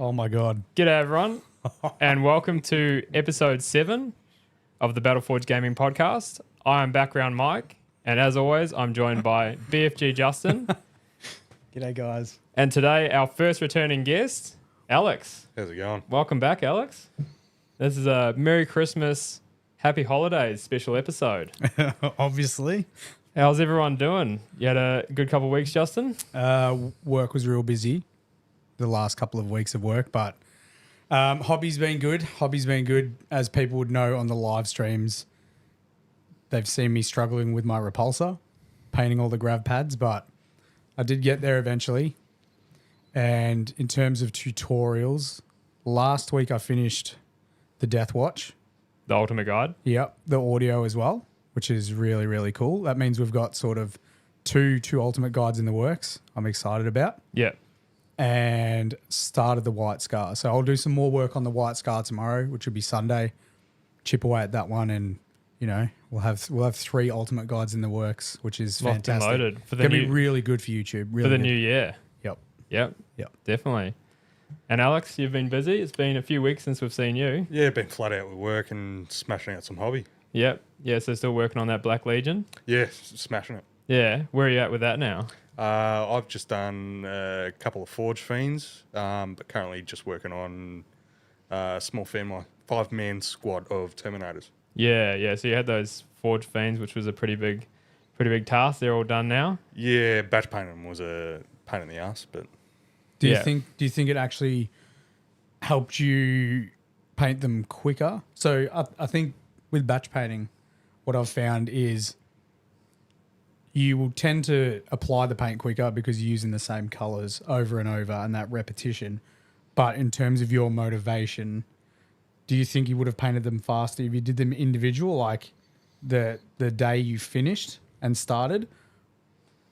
Oh my God. G'day everyone, and welcome to episode 7 of the Battleforge Gaming Podcast. I am Background Mike, and as always, I'm joined by BFG Justin. G'day, guys. And today, our first returning guest, Aleks. How's it going? Welcome back, Aleks. This is a Merry Christmas, Happy Holidays special episode. Obviously. How's everyone doing? You had a good couple of weeks, Justin? Work was real busy the last couple of weeks of work, but hobby's been good. Hobby's been good. As people would know on the live streams, they've seen me struggling with my repulsor, painting all the grav pads, but I did get there eventually. And in terms of tutorials, last week I finished the Death Watch. The Ultimate Guide? Yep, the audio as well, which is really, really cool. That means we've got sort of two Ultimate Guides in the works I'm excited about. Yeah. And started the White Scar. So I'll do some more work on the White Scar tomorrow, which will be Sunday. Chip away at that one, and you know we'll have 3 Ultimate Guides in the works, which is Locked fantastic. and loaded. It's gonna be really good for YouTube. Really for the good. new year. Yep. Yep. Definitely. And Aleks, you've been busy. It's been a few weeks since we've seen you. Yeah, been flat out with work and smashing out some hobby. Yep. Yeah, so still working on that Black Legion. Yeah, smashing it. Yeah. Where are you at with that now? I've just done a couple of Forge Fiends, but currently just working on a small family, 5-man squad of Terminators. Yeah. So you had those Forge Fiends, which was a pretty big task. They're all done now. Yeah, batch painting was a pain in the ass, but Do you think it actually helped you paint them quicker? So I think with batch painting, what I've found is you will tend to apply the paint quicker because you're using the same colors over and over and that repetition. But in terms of your motivation, do you think you would have painted them faster if you did them individual, like the day you finished and started?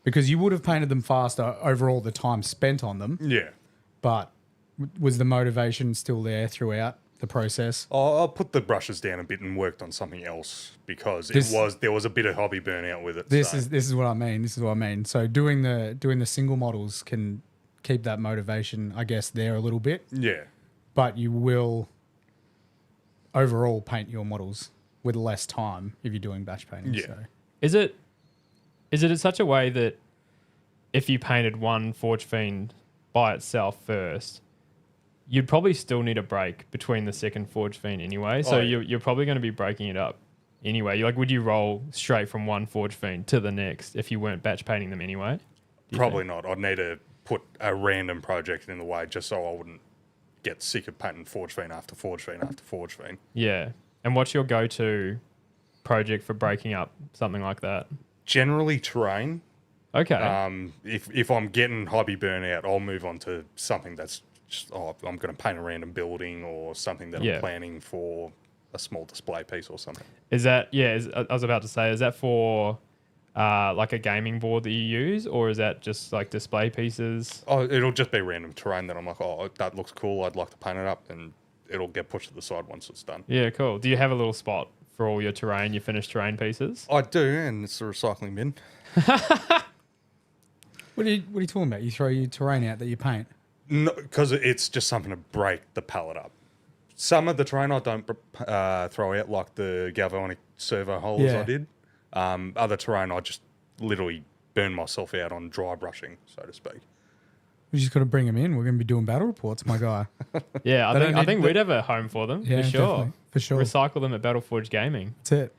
Because you would have painted them faster overall the time spent on them. yeah. But was the motivation still there throughout the process? I'll put the brushes down a bit and worked on something else because there was a bit of hobby burnout with it. This is what I mean. So doing the single models can keep that motivation, I guess, there a little bit. Yeah. But you will overall paint your models with less time if you're doing batch painting. Yeah. So. Is it in such a way that if you painted one Forge Fiend by itself first, you'd probably still need a break between the second Forge Fiend anyway. So you're probably going to be breaking it up anyway. Like, would you roll straight from one Forge Fiend to the next if you weren't batch painting them anyway? Probably not. I'd need to put a random project in the way just so I wouldn't get sick of painting Forge Fiend after Forge Fiend after Forge Fiend. Yeah. And what's your go-to project for breaking up something like that? Generally terrain. Okay. If I'm getting hobby burnout, I'll move on to something that's just, I'm going to paint a random building or something that I'm planning for a small display piece or something. Is that, I was about to say, is that for like a gaming board that you use, or is that just like display pieces? Oh, it'll just be random terrain that I'm like, oh, that looks cool, I'd like to paint it up, and it'll get pushed to the side once it's done. Yeah, cool. Do you have a little spot for all your finished terrain pieces? I do, and it's a recycling bin. What are you talking about? You throw your terrain out that you paint? No, because it's just something to break the pallet up. Some of the terrain I don't throw out, like the galvanic servo holders I did. Other terrain I just literally burn myself out on dry brushing, so to speak. We just got to bring them in. We're going to be doing battle reports, my guy. Yeah, I think we'd have a home for them, Yeah, for sure. definitely, for sure. Recycle them at Battleforge Gaming. That's it.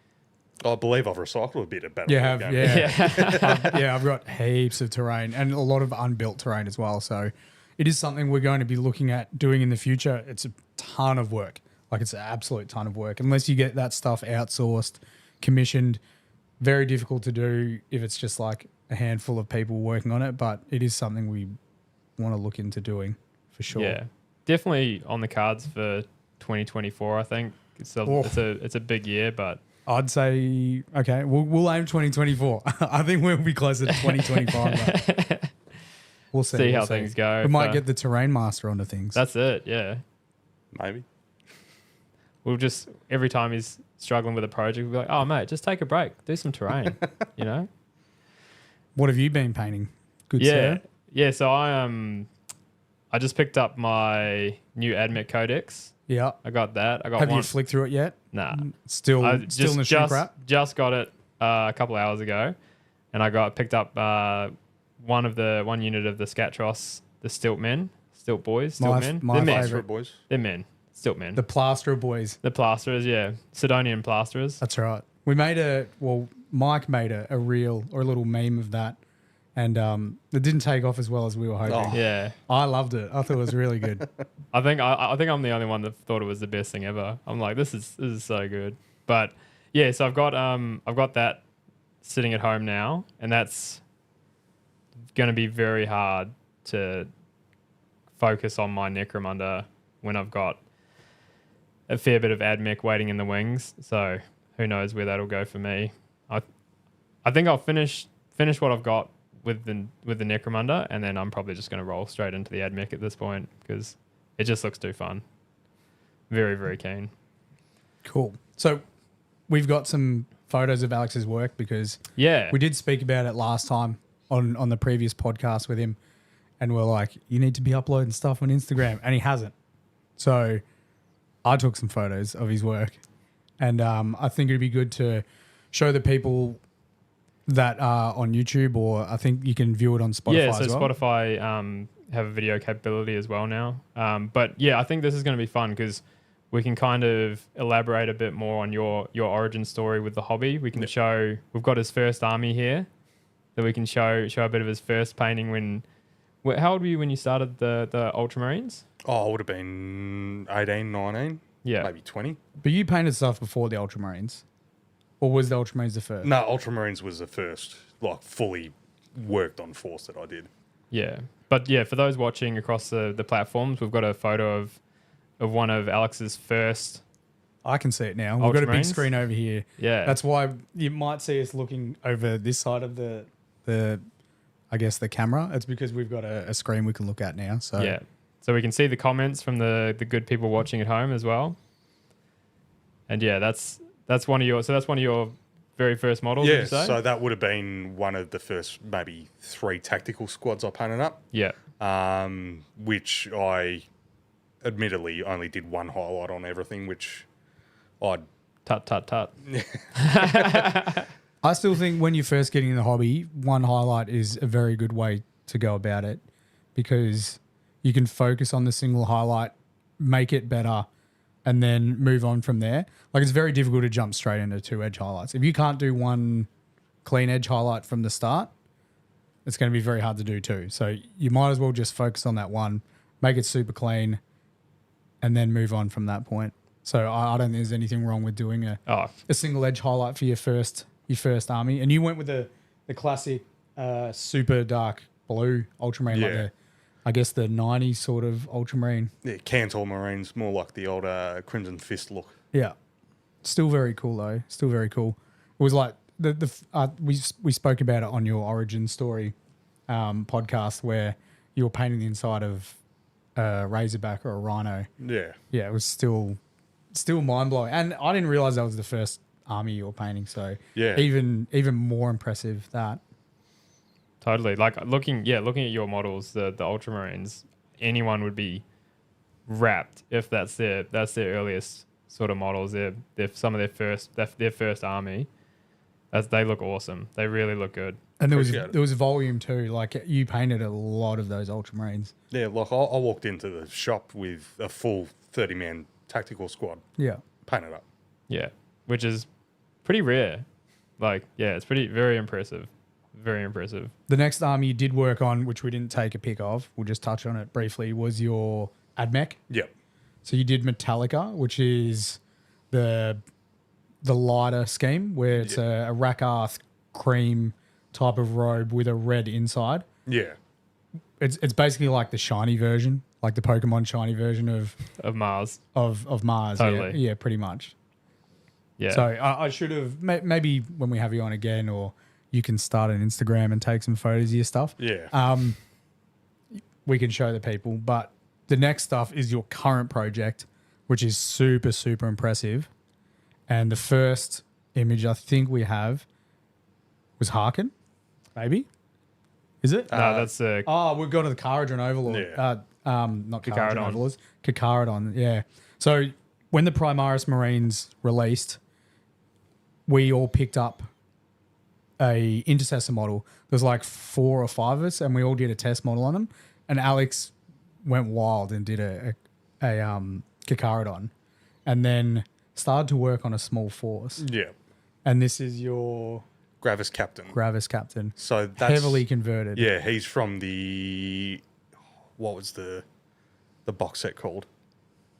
I believe I've recycled a bit of battle. I've got heaps of terrain and a lot of unbuilt terrain as well. So it is something we're going to be looking at doing in the future. It's a ton of work. Like, it's an absolute ton of work. Unless you get that stuff outsourced, commissioned, very difficult to do if it's just like a handful of people working on it. But it is something we want to look into doing for sure. Yeah, definitely on the cards for 2024, I think. It's a big year, but I'd say, okay, we'll aim 2024. I think we'll be closer to 2025. But we'll see how things go. We might get the terrain master onto things. That's it, yeah. Maybe. We'll just, every time he's struggling with a project, we'll be like, oh, mate, just take a break. Do some terrain, you know? What have you been painting? Good yeah. sir? Yeah, so I just picked up my new Admech Codex. Yeah. I got that. I got Have one. you flicked through it yet? Nah. Still I in the shrink wrap? just got it a couple hours ago, and I picked up one unit of the Scatros, the Stilt Boys. My They're men. Plasterer boys. They're men. Stilt men. The Plasterer boys. The plasterers, yeah. Sidonian plasterers. That's right. Mike made a reel or a little meme of that, and it didn't take off as well as we were hoping. Oh. Yeah. I loved it. I thought it was really good. I think I'm the only one that thought it was the best thing ever. I'm like, this is so good. But yeah, so I've got that sitting at home now, and that's gonna be very hard to focus on my Necromunda when I've got a fair bit of Admech waiting in the wings. So who knows where that'll go for me. I think I'll finish what I've got with the Necromunda, and then I'm probably just going to roll straight into the Admech at this point because it just looks too fun. Very, very keen. Cool. So we've got some photos of Alex's work because we did speak about it last time on the previous podcast with him, and we're like, you need to be uploading stuff on Instagram, and he hasn't. So I took some photos of his work, and I think it'd be good to show the people that are on YouTube, or I think you can view it on Spotify Yeah, so as well. Spotify have a video capability as well now. But yeah, I think this is going to be fun because we can kind of elaborate a bit more on your origin story with the hobby. We can show, we've got his first army here that we can show a bit of his first painting when, how old were you when you started the Ultramarines? Oh, I would have been 18, 19, maybe 20. But you painted stuff before the Ultramarines, or was the Ultramarines the first? No, Ultramarines was the first, like, fully worked on force that I did. Yeah. But yeah, for those watching across the platforms, we've got a photo of one of Alex's first. I can see it now. We've got a big Ultramarines. screen over here. Yeah. That's why you might see us looking over this side of the I guess the camera. It's because we've got a screen we can look at now. So Yeah. So we can see the comments from the good people watching at home as well. And yeah, that's one of your very first models, would Yeah, you say? so that would have been one of the first maybe 3 tactical squads I painted up. Yeah. Which I admittedly only did one highlight on everything, which I'd... Tut. I still think when you're first getting in the hobby, one highlight is a very good way to go about it because you can focus on the single highlight, make it better, and then move on from there. Like, it's very difficult to jump straight into 2 edge highlights. If you can't do one clean edge highlight from the start, it's going to be very hard to do 2. So you might as well just focus on that one, make it super clean, and then move on from that point. So I don't think there's anything wrong with doing a single edge highlight for your first army. And you went with the classic super dark blue Ultramarine, like I guess the 90s sort of Ultramarine. Yeah, Cantor Marines, more like the old Crimson Fist look. Yeah. Still very cool though. Still very cool. It was like we spoke about it on your origin story podcast where you were painting the inside of a Razorback or a Rhino. Yeah. Yeah, it was still mind blowing. And I didn't realize that was the first army you were painting. So yeah, even more impressive that. Totally. Like looking at your models, the Ultramarines, anyone would be wrapped if that's their earliest sort of models. They're some of their first army. They look awesome. They really look good. And there was volume too. Like you painted a lot of those Ultramarines. Yeah, like I walked into the shop with a full 30-man tactical squad. Yeah. Painted up. Yeah, which is pretty rare. Like, yeah, it's very impressive. Very impressive. The next army you did work on, which we didn't take a pic of, we'll just touch on it briefly, was your Admech. Yep. So you did Metallica, which is the lighter scheme where it's a Rakarth cream type of robe with a red inside. Yeah. It's basically like the shiny version, like the Pokemon shiny version of Mars. Of Mars. Totally. Yeah, pretty much. Yeah. So I should have, maybe when we have you on again, or you can start an Instagram and take some photos of your stuff. Yeah. We can show the people. But the next stuff is your current project, which is super, super impressive. And the first image I think we have was Harkin, maybe. Is it? No, that's we've got to the Kharadron Overlord. Yeah. not Carja Carcharodon. Overlords, Carcharodon, yeah. So when the Primaris Marines released, we all picked up a intercessor model. There's like 4 or 5 of us, and we all did a test model on them. And Aleks went wild and did a Carcharodon, and then started to work on a small force. Yeah. And this is your Gravis Captain. Gravis Captain. So that's Heavily converted. Yeah, he's from the what was the box set called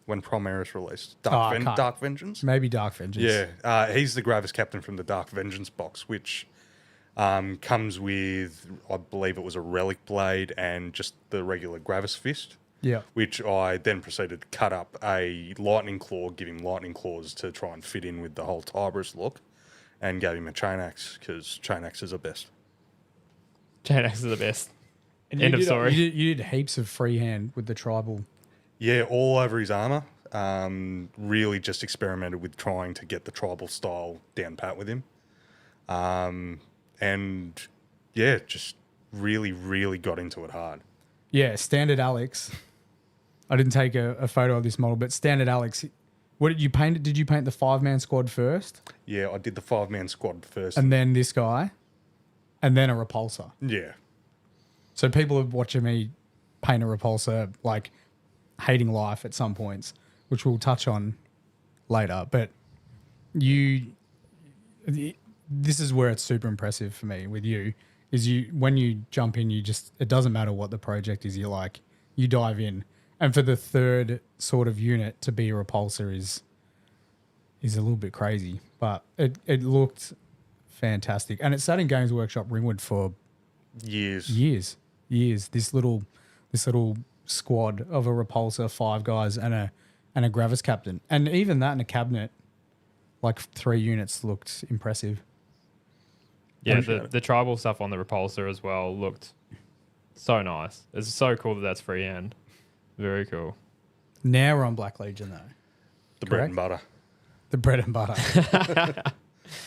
when Primaris released? Dark Vengeance. Maybe Dark Vengeance. Yeah, he's the Gravis Captain from the Dark Vengeance box, which comes with, I believe it was a Relic Blade and just the regular Gravis Fist. Yeah. Which I then proceeded to cut up a Lightning Claw, give him Lightning Claws to try and fit in with the whole Tybris look, and gave him a Chain Axe because Chain Axes are best. Chain Axe is the best. And End of story. You did heaps of freehand with the tribal. Yeah, all over his armor. Really just experimented with trying to get the tribal style down pat with him. And yeah, just really, really got into it hard. Yeah, standard Aleks. I didn't take a photo of this model, but standard Aleks. What did you paint it? Did you paint the 5-man squad first? Yeah, I did the 5-man squad first. And then this guy, and then a repulsor. Yeah. So people are watching me paint a repulsor, like hating life at some points, which we'll touch on later. But this is where it's super impressive for me with you, is when you jump in, it doesn't matter what the project is, you dive in. And for the third sort of unit to be a repulsor is a little bit crazy, but it looked fantastic. And it sat in Games Workshop Ringwood for years. This little squad of a repulsor, 5 guys, and a Gravis Captain, and even that in a cabinet, like 3 units, looked impressive. Yeah, the tribal stuff on the repulsor as well looked so nice. It's so cool that's freehand. Very cool. Now we're on Black Legion, though. The bread and butter. The bread and butter.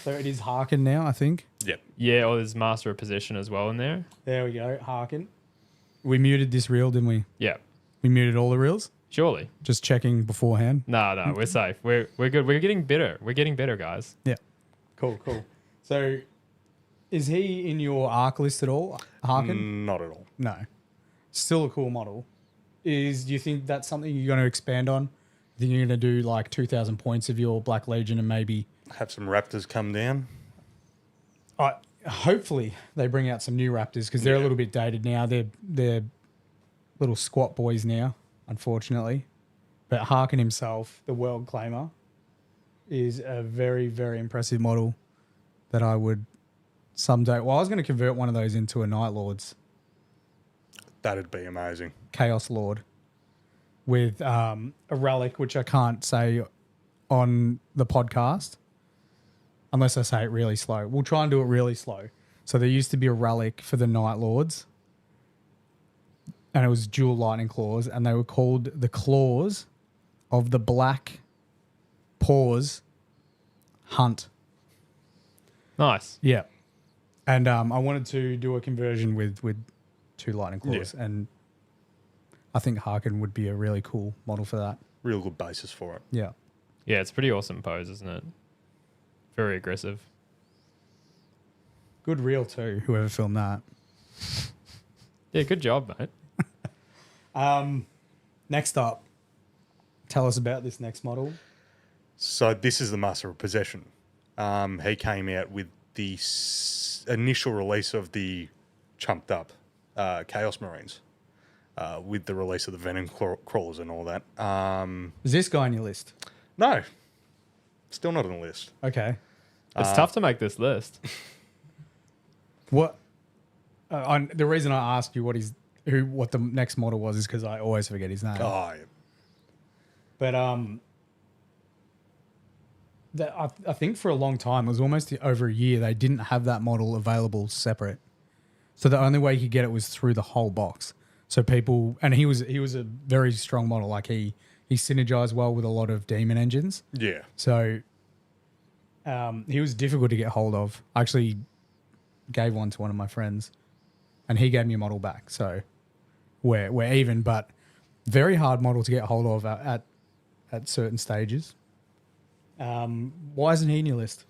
So it is Harkin now, I think. Yep. Yeah, or there's Master of Possession as well in there. There we go, Harkin. We muted this reel, didn't we? Yeah. We muted all the reels? Surely. Just checking beforehand? No, we're safe. We're good. We're getting better. We're getting better, guys. Yeah. Cool. So is he in your ARC list at all, Harkin? Not at all. No. Still a cool model. Do you think that's something you're going to expand on? You think you're going to do like 2,000 points of your Black Legion and maybe... Have some Raptors come down. Hopefully they bring out some new Raptors because they're a little bit dated now. They're little squat boys now, unfortunately. But Harkin himself, the world claimer, is a very, very impressive model that I would someday... Well, I was going to convert one of those into a Night Lords. That'd be amazing. Chaos Lord with a relic, which I can't say on the podcast unless I say it really slow. We'll try and do it really slow. So there used to be a relic for the Night Lords, and it was dual lightning claws, and they were called the Claws of the Black Paws Hunt. Nice. Yeah. And I wanted to do a conversion with 2 lightning claws, and I think Harkin would be a really cool model for that. Real good basis for it. Yeah. Yeah, it's a pretty awesome pose, isn't it? Very aggressive. Good reel too, whoever filmed that. Yeah, good job, mate. Next up, tell us about this next model. So this is the Master of Possession. He came out with the initial release of the chumped up Chaos Marines with the release of the Venom Crawlers and all that. Is this guy on your list? No. Still not on the list. Okay. It's tough to make this list. What? The reason I asked you what the next model was is because I always forget his name. Oh, yeah. But I think for a long time, it was almost over a year, they didn't have that model available separate. So the only way you could get it was through the whole box. So people, and he was a very strong model. Like he synergized well with a lot of demon engines. Yeah. So he was difficult to get hold of. I actually gave one to one of my friends, and he gave me a model back. So we're even. But Very hard model to get hold of at certain stages. Why isn't he in your list?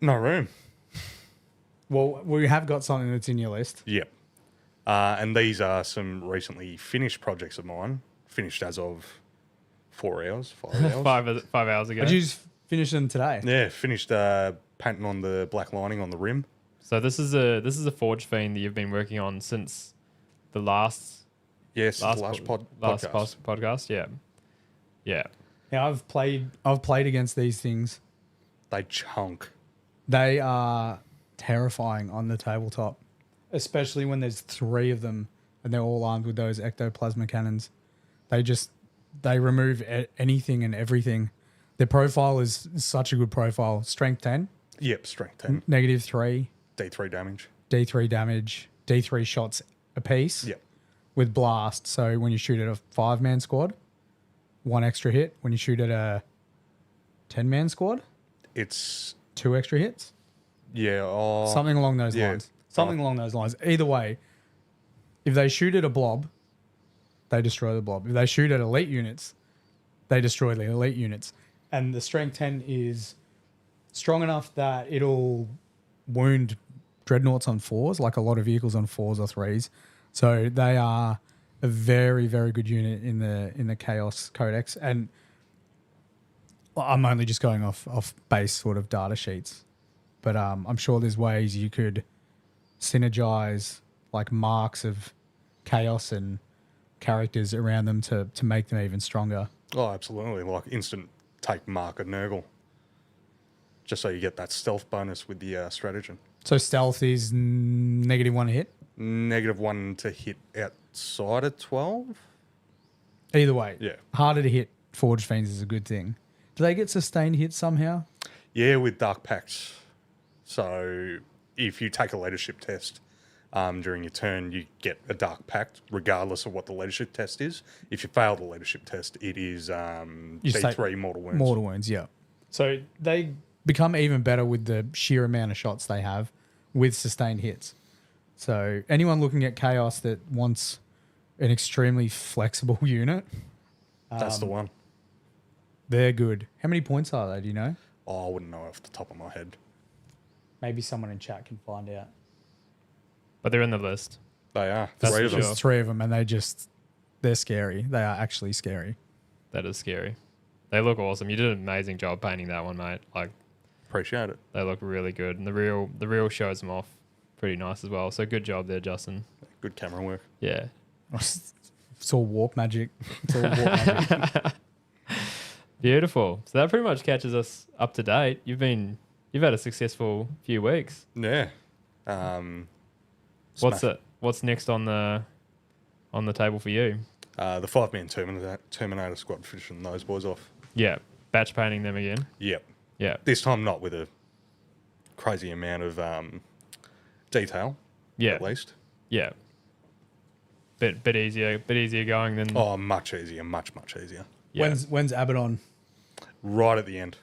No room. Well, we have got something that's in your list. Yep. And these are some recently finished projects of mine. Finished as of 4 hours, 5 hours. 5 hours ago. Did you just finish them today? Yeah, finished painting on the black lining on the rim. So this is a Forge Fiend that you've been working on since the last Yes, last podcast. podcast. Yeah. Yeah, I've played against these things. They chunk. They are terrifying on the tabletop, especially when there's 3 of them and they're all armed with those ectoplasma cannons. They remove anything and everything. Their profile is such a good profile. Strength 10. Yep, strength 10. -3. D3 damage. D3 damage. D3 shots apiece. Yep. With blast. So when you shoot at a 5-man squad, 1 extra hit. When you shoot at a 10-man squad, It's, 2 extra hits. yeah. Something along those yeah. lines. Something along those lines. Either way, if they shoot at a blob, they destroy the blob. If they shoot at elite units, they destroy the elite units. And the strength 10 is strong enough that it'll wound dreadnoughts on 4s, like a lot of vehicles on 4s or 3s. So they are a very, very good unit in the Chaos Codex. And I'm only just going off base sort of data sheets. But I'm sure there's ways you could synergize like marks of chaos and characters around them to make them even stronger. Oh, absolutely. Like instant take mark of Nurgle. Just so you get that stealth bonus with the stratagem. So stealth is -1 hit? -1 to hit outside of 12? Either way. Yeah. Harder to hit Forged Fiends is a good thing. Do they get sustained hits somehow? Yeah, with Dark Pacts. So if you take a leadership test during your turn, you get a Dark Pact, regardless of what the leadership test is. If you fail the leadership test, it is D3 mortal wounds. Mortal wounds, yeah. So they become even better with the sheer amount of shots they have with sustained hits. So anyone looking at Chaos that wants an extremely flexible unit, That's the one. they're good. How many points are they, do you know? Oh, I wouldn't know off the top of my head. Maybe someone in chat can find out. But they're in the list. They are. That's 3 for of them. sure. There's 3 of them and they're scary. They are actually scary. That is scary. They look awesome. You did an amazing job painting that one, mate. Like Appreciate it. they look really good, and the reel shows them off pretty nice as well. So good job there, Justin. Good camera work. Yeah. It's all warp magic. It's all warp magic. Beautiful. So that pretty much catches us up to date. You've had a successful few weeks. Yeah. What's next on the table for you? The 5-man Terminator squad, finishing those boys off. Yeah. Batch painting them again. Yep. Yeah. This time not with a crazy amount of detail. Yeah. At least. Yeah. Bit easier going than Oh, much easier. Much easier. yeah. When's Abaddon? Right at the end.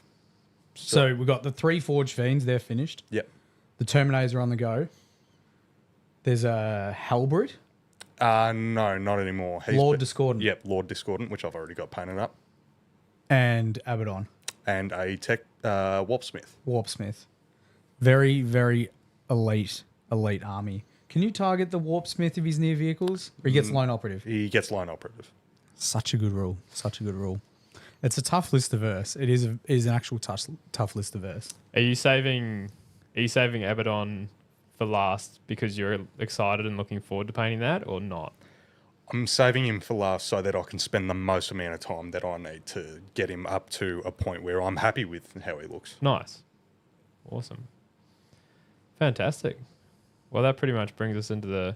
So we've got the 3 Forged Fiends, they're finished. Yep. The Terminators are on the go. There's a Hellbrute. No, not anymore. Lord Discordant. Yep, Lord Discordant, which I've already got painted up. And Abaddon. And a tech Warpsmith. Warpsmith. Very, very elite army. Can you target the Warpsmith if he's near vehicles? Or he gets lone operative? He gets line operative. Such a good rule. It's a tough list to verse. It is an actual tough list to verse. Are you saving Abaddon for last because you're excited and looking forward to painting that, or not? I'm saving him for last so that I can spend the most amount of time that I need to get him up to a point where I'm happy with how he looks. Nice. Awesome. Fantastic. Well, that pretty much brings us into the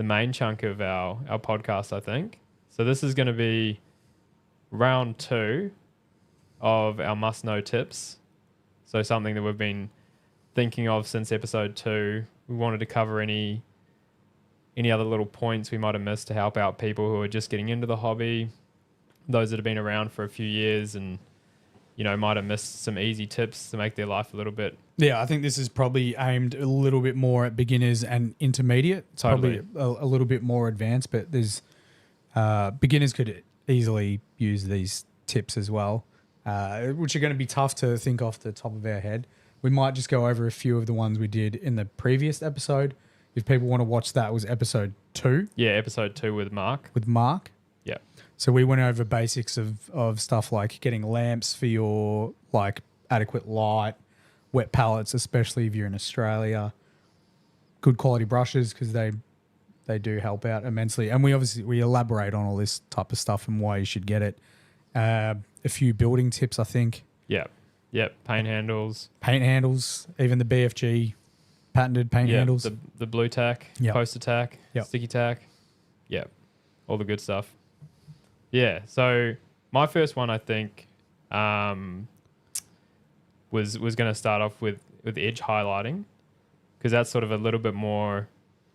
main chunk of our podcast, I think. So this is going to be round 2 of our must-know tips. So something that we've been thinking of since episode 2. We wanted to cover any other little points we might have missed to help out people who are just getting into the hobby, those that have been around for a few years and, might have missed some easy tips to make their life a little bit. Yeah, I think this is probably aimed a little bit more at beginners and intermediate. It's Totally. probably a little bit more advanced, but there's beginners could easily use these tips as well, which are going to be tough to think off the top of our head. We might just go over a few of the ones we did in the previous episode. If people want to watch that, it was episode 2. Yeah, episode 2 with Mark. Yeah. So we went over basics of stuff like getting lamps for your like adequate light, wet pallets, especially if you're in Australia, good quality brushes because they do help out immensely. And we elaborate on all this type of stuff and why you should get it. A few building tips, I think. Yeah. Yep. Paint handles, even the BFG patented paint handles. The blue tack, poster tack, sticky tack. Yeah. All the good stuff. Yeah. So my first one, I think, was going to start off with edge highlighting, because that's sort of a little bit more,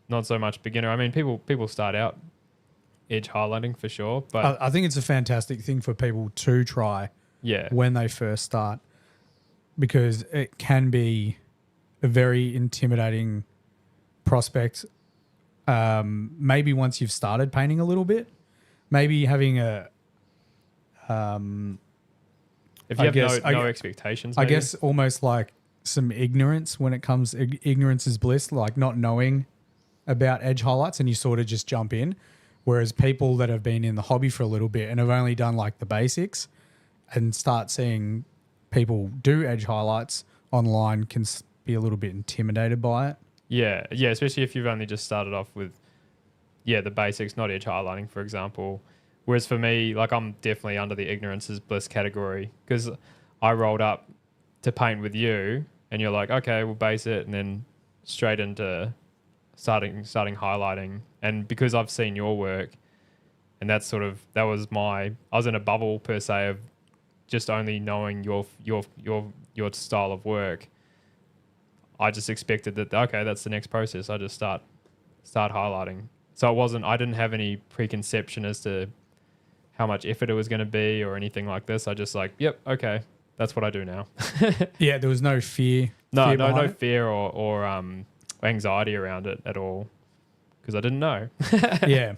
not so much beginner. I mean, people start out edge highlighting for sure, but I think it's a fantastic thing for people to try when they first start, because it can be a very intimidating prospect. Maybe once you've started painting a little bit, maybe having if you have no expectations, maybe. I guess almost like some ignorance when it comes. Ignorance is bliss, like not knowing about edge highlights, and you sort of just jump in. Whereas people that have been in the hobby for a little bit and have only done like the basics and start seeing people do edge highlights online can be a little bit intimidated by it. Yeah, especially if you've only just started off with, the basics, not edge highlighting, for example. Whereas for me, like I'm definitely under the ignorance is bliss category, because I rolled up to paint with you and you're like, okay, we'll base it, and then straight into starting highlighting. And because I've seen your work, and that was I was in a bubble per se of just only knowing your style of work. I just expected that, okay, that's the next process. I just start highlighting. So I didn't have any preconception as to how much effort it was going to be or anything like this. I just like, yep, okay, that's what I do now. Yeah, there was no fear. No fear or anxiety around it at all, because I didn't know. Yeah.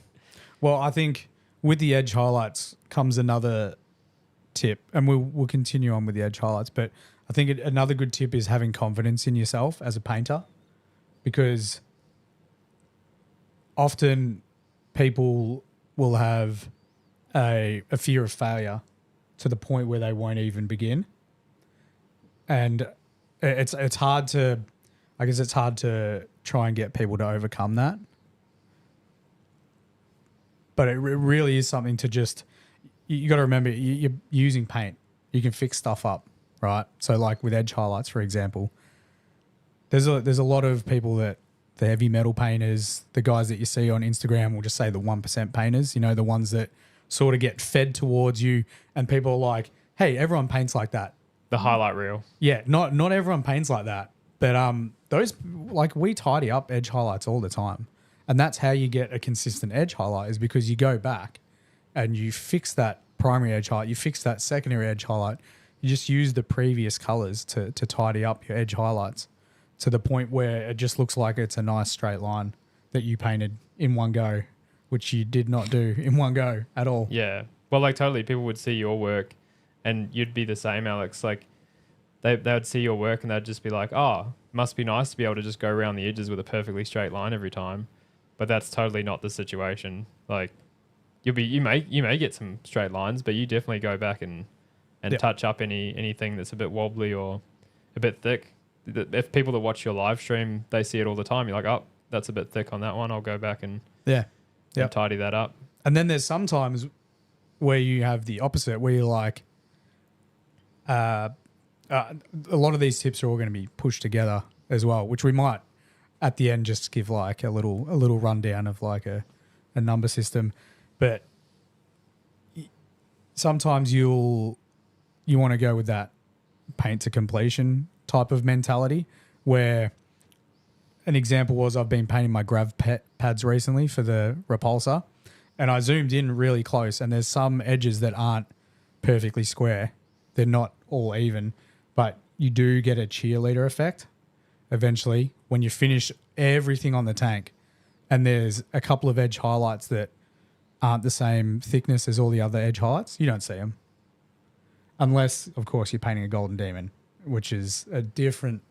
Well, I think with the edge highlights comes another tip, and we'll continue on with the edge highlights, but I think another good tip is having confidence in yourself as a painter, because often people will have a fear of failure to the point where they won't even begin. And it's hard to try and get people to overcome that. But it really is something to just, you got to remember, you're using paint. You can fix stuff up, right? So like with edge highlights, for example, there's a lot of people that the heavy metal painters, the guys that you see on Instagram, will just say the 1% painters, the ones that sort of get fed towards you, and people are like, hey, everyone paints like that. The highlight reel. Yeah, not everyone paints like that. But those, like, we tidy up edge highlights all the time. And that's how you get a consistent edge highlight, is because you go back and you fix that primary edge highlight, you fix that secondary edge highlight. You just use the previous colors to tidy up your edge highlights to the point where it just looks like it's a nice straight line that you painted in one go, which you did not do in one go at all. Yeah. Well, like totally, people would see your work and you'd be the same, Alex. Like they would see your work and they'd just be like, oh, must be nice to be able to just go around the edges with a perfectly straight line every time. But that's totally not the situation. Like you may get some straight lines, but you definitely go back and touch up anything that's a bit wobbly or a bit thick. If people that watch your live stream, they see it all the time. You're like, oh, that's a bit thick on that one. I'll go back and tidy that up. And then there's sometimes where you have the opposite, where you're like, a lot of these tips are all going to be pushed together as well, which we might at the end just give like a little rundown of like a number system. But sometimes you want to go with that paint to completion type of mentality, where an example was I've been painting my grav pads recently for the repulsor, and I zoomed in really close, and there's some edges that aren't perfectly square. They're not all even, but you do get a cheerleader effect eventually when you finish everything on the tank, and there's a couple of edge highlights that aren't the same thickness as all the other edge highlights, you don't see them. Unless, of course, you're painting a golden demon, which is a different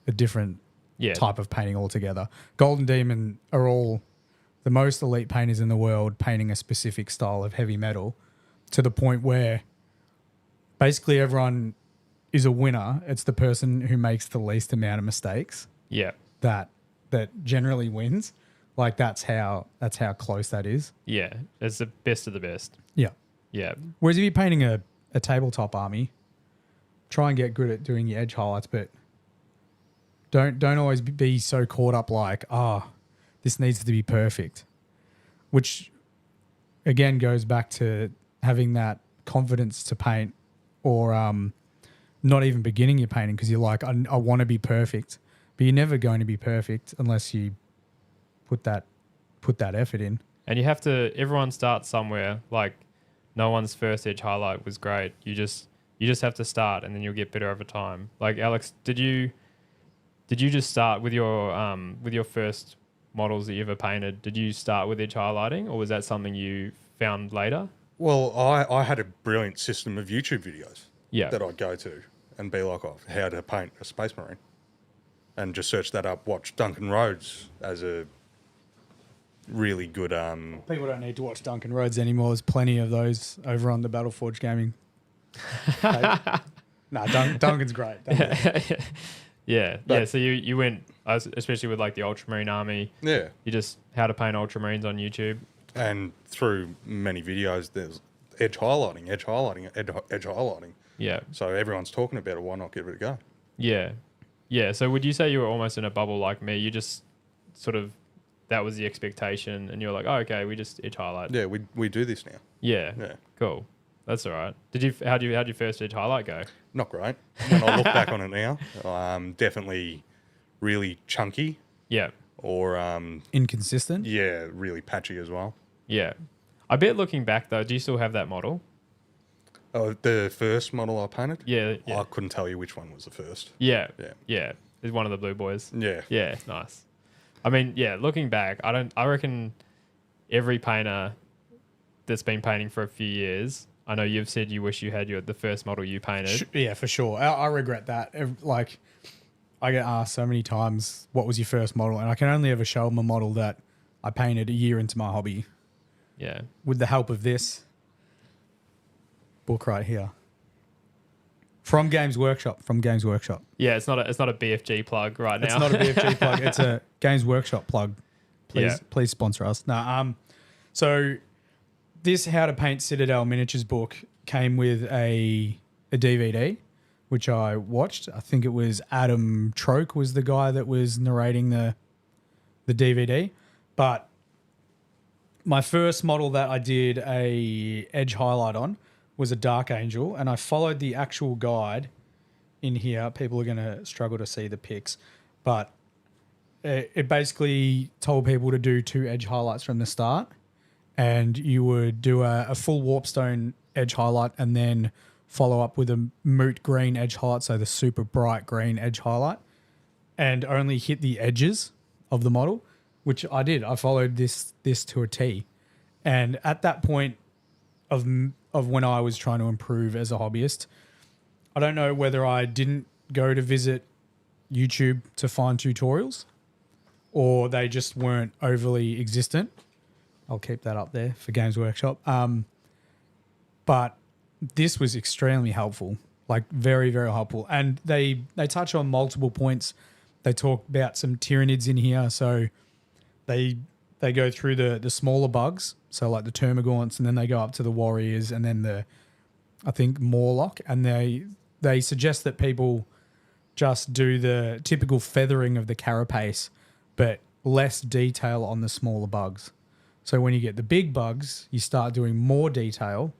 type of painting altogether. Golden demon are all the most elite painters in the world painting a specific style of heavy metal to the point where basically everyone is a winner. It's the person who makes the least amount of mistakes Yeah. that generally wins. Like that's how close that is. Yeah. It's the best of the best. Yeah. Yeah. Whereas if you're painting a tabletop army, try and get good at doing your edge highlights, but don't always be so caught up like, this needs to be perfect. Which again goes back to having that confidence to paint or not even beginning your painting because you're like, I want to be perfect. But you're never going to be perfect unless you put that effort in. And you have to, everyone starts somewhere. Like no one's first edge highlight was great. You just have to start and then you'll get better over time. Like Alex, did you just start with your first models that you ever painted? Did you start with edge highlighting or was that something you found later? Well, I had a brilliant system of YouTube videos Yeah. that I'd go to and be like, how to paint a Space Marine. And just search that up, watch Duncan Rhodes as a really good... People don't need to watch Duncan Rhodes anymore. There's plenty of those over on the Battleforge Gaming. Duncan's great. Yeah. So you went, especially with like the Ultramarine army. Yeah. You just how to paint Ultramarines on YouTube. And through many videos, there's edge highlighting. Yeah. So everyone's talking about it. Why not give it a go? Yeah. Yeah. So would you say you were almost in a bubble like me? You just sort of, that was the expectation and you're like, oh, okay, we just edge highlight. Yeah, we do this now. Yeah. Cool. That's all right. How'd your first edge highlight go? Not great. When I look back on it now, definitely really chunky. Yeah. Or inconsistent. Yeah, really patchy as well. Yeah. I bet looking back though, do you still have that model? Oh, the first model I painted? Yeah. I couldn't tell you which one was the first. Yeah. It's one of the blue boys. Yeah. Yeah, nice. I mean, yeah, looking back, I reckon every painter that's been painting for a few years, I know you've said you wish you had the first model you painted. Yeah, for sure. I regret that. Like, I get asked so many times, what was your first model? And I can only ever show them a model that I painted a year into my hobby. Yeah. With the help of this book right here. From Games Workshop. Yeah, it's not a BFG plug right now. It's not a BFG plug. It's a Games Workshop plug. Please sponsor us. So this How to Paint Citadel Miniatures book came with a DVD, which I watched. I think it was Adam Troke was the guy that was narrating the DVD. But my first model that I did a edge highlight on was a Dark Angel, and I followed the actual guide in here. People are going to struggle to see the pics, but it basically told people to do 2 edge highlights from the start, and you would do a full warpstone edge highlight and then follow up with a moot green edge highlight, so the super bright green edge highlight, and only hit the edges of the model, which I did. I followed this to a T. And at that point of when I was trying to improve as a hobbyist, I don't know whether I didn't go to visit YouTube to find tutorials or they just weren't overly existent. I'll keep that up there for Games Workshop. But this was extremely helpful, like very, very helpful. And they touch on multiple points. They talk about some Tyranids in here. So they go through the smaller bugs, so like the Termagants, and then they go up to the Warriors and then I think Morlock, and they suggest that people just do the typical feathering of the carapace, but less detail on the smaller bugs. So when you get the big bugs, you start doing more detail.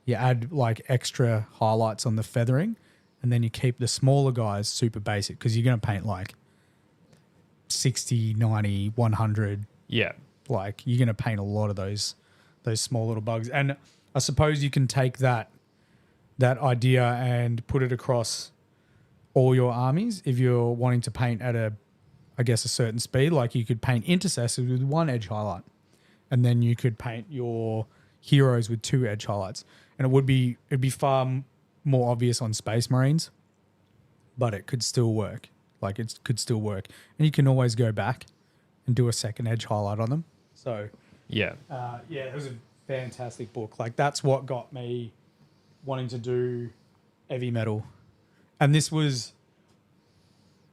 You add like extra highlights on the feathering, and then you keep the smaller guys super basic because you're going to paint like 60, 90, 100. Yeah. Like you're going to paint a lot of those small little bugs. And I suppose you can take that idea and put it across all your armies if you're wanting to paint at a certain speed. Like you could paint intercessors with 1 edge highlight and then you could paint your heroes with 2 edge highlights. And it'd be far more obvious on Space Marines, but it could still work. Like it could still work, and you can always go back and do a second edge highlight on them. So Yeah. it was a fantastic book. Like that's what got me wanting to do heavy metal, and this was.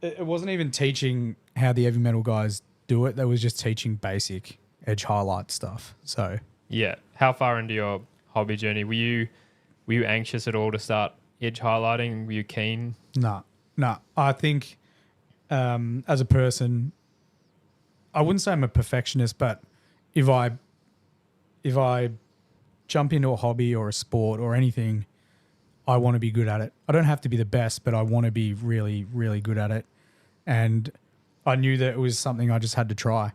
It wasn't even teaching how the heavy metal guys do it. They was just teaching basic edge highlight stuff. So Yeah. How far into your hobby journey were you anxious at all to start edge highlighting? Were you keen? no. I think as a person, I wouldn't say I'm a perfectionist, but if I jump into a hobby or a sport or anything, I want to be good at it. I don't have to be the best, but I want to be really, really good at it. And I knew that it was something I just had to try.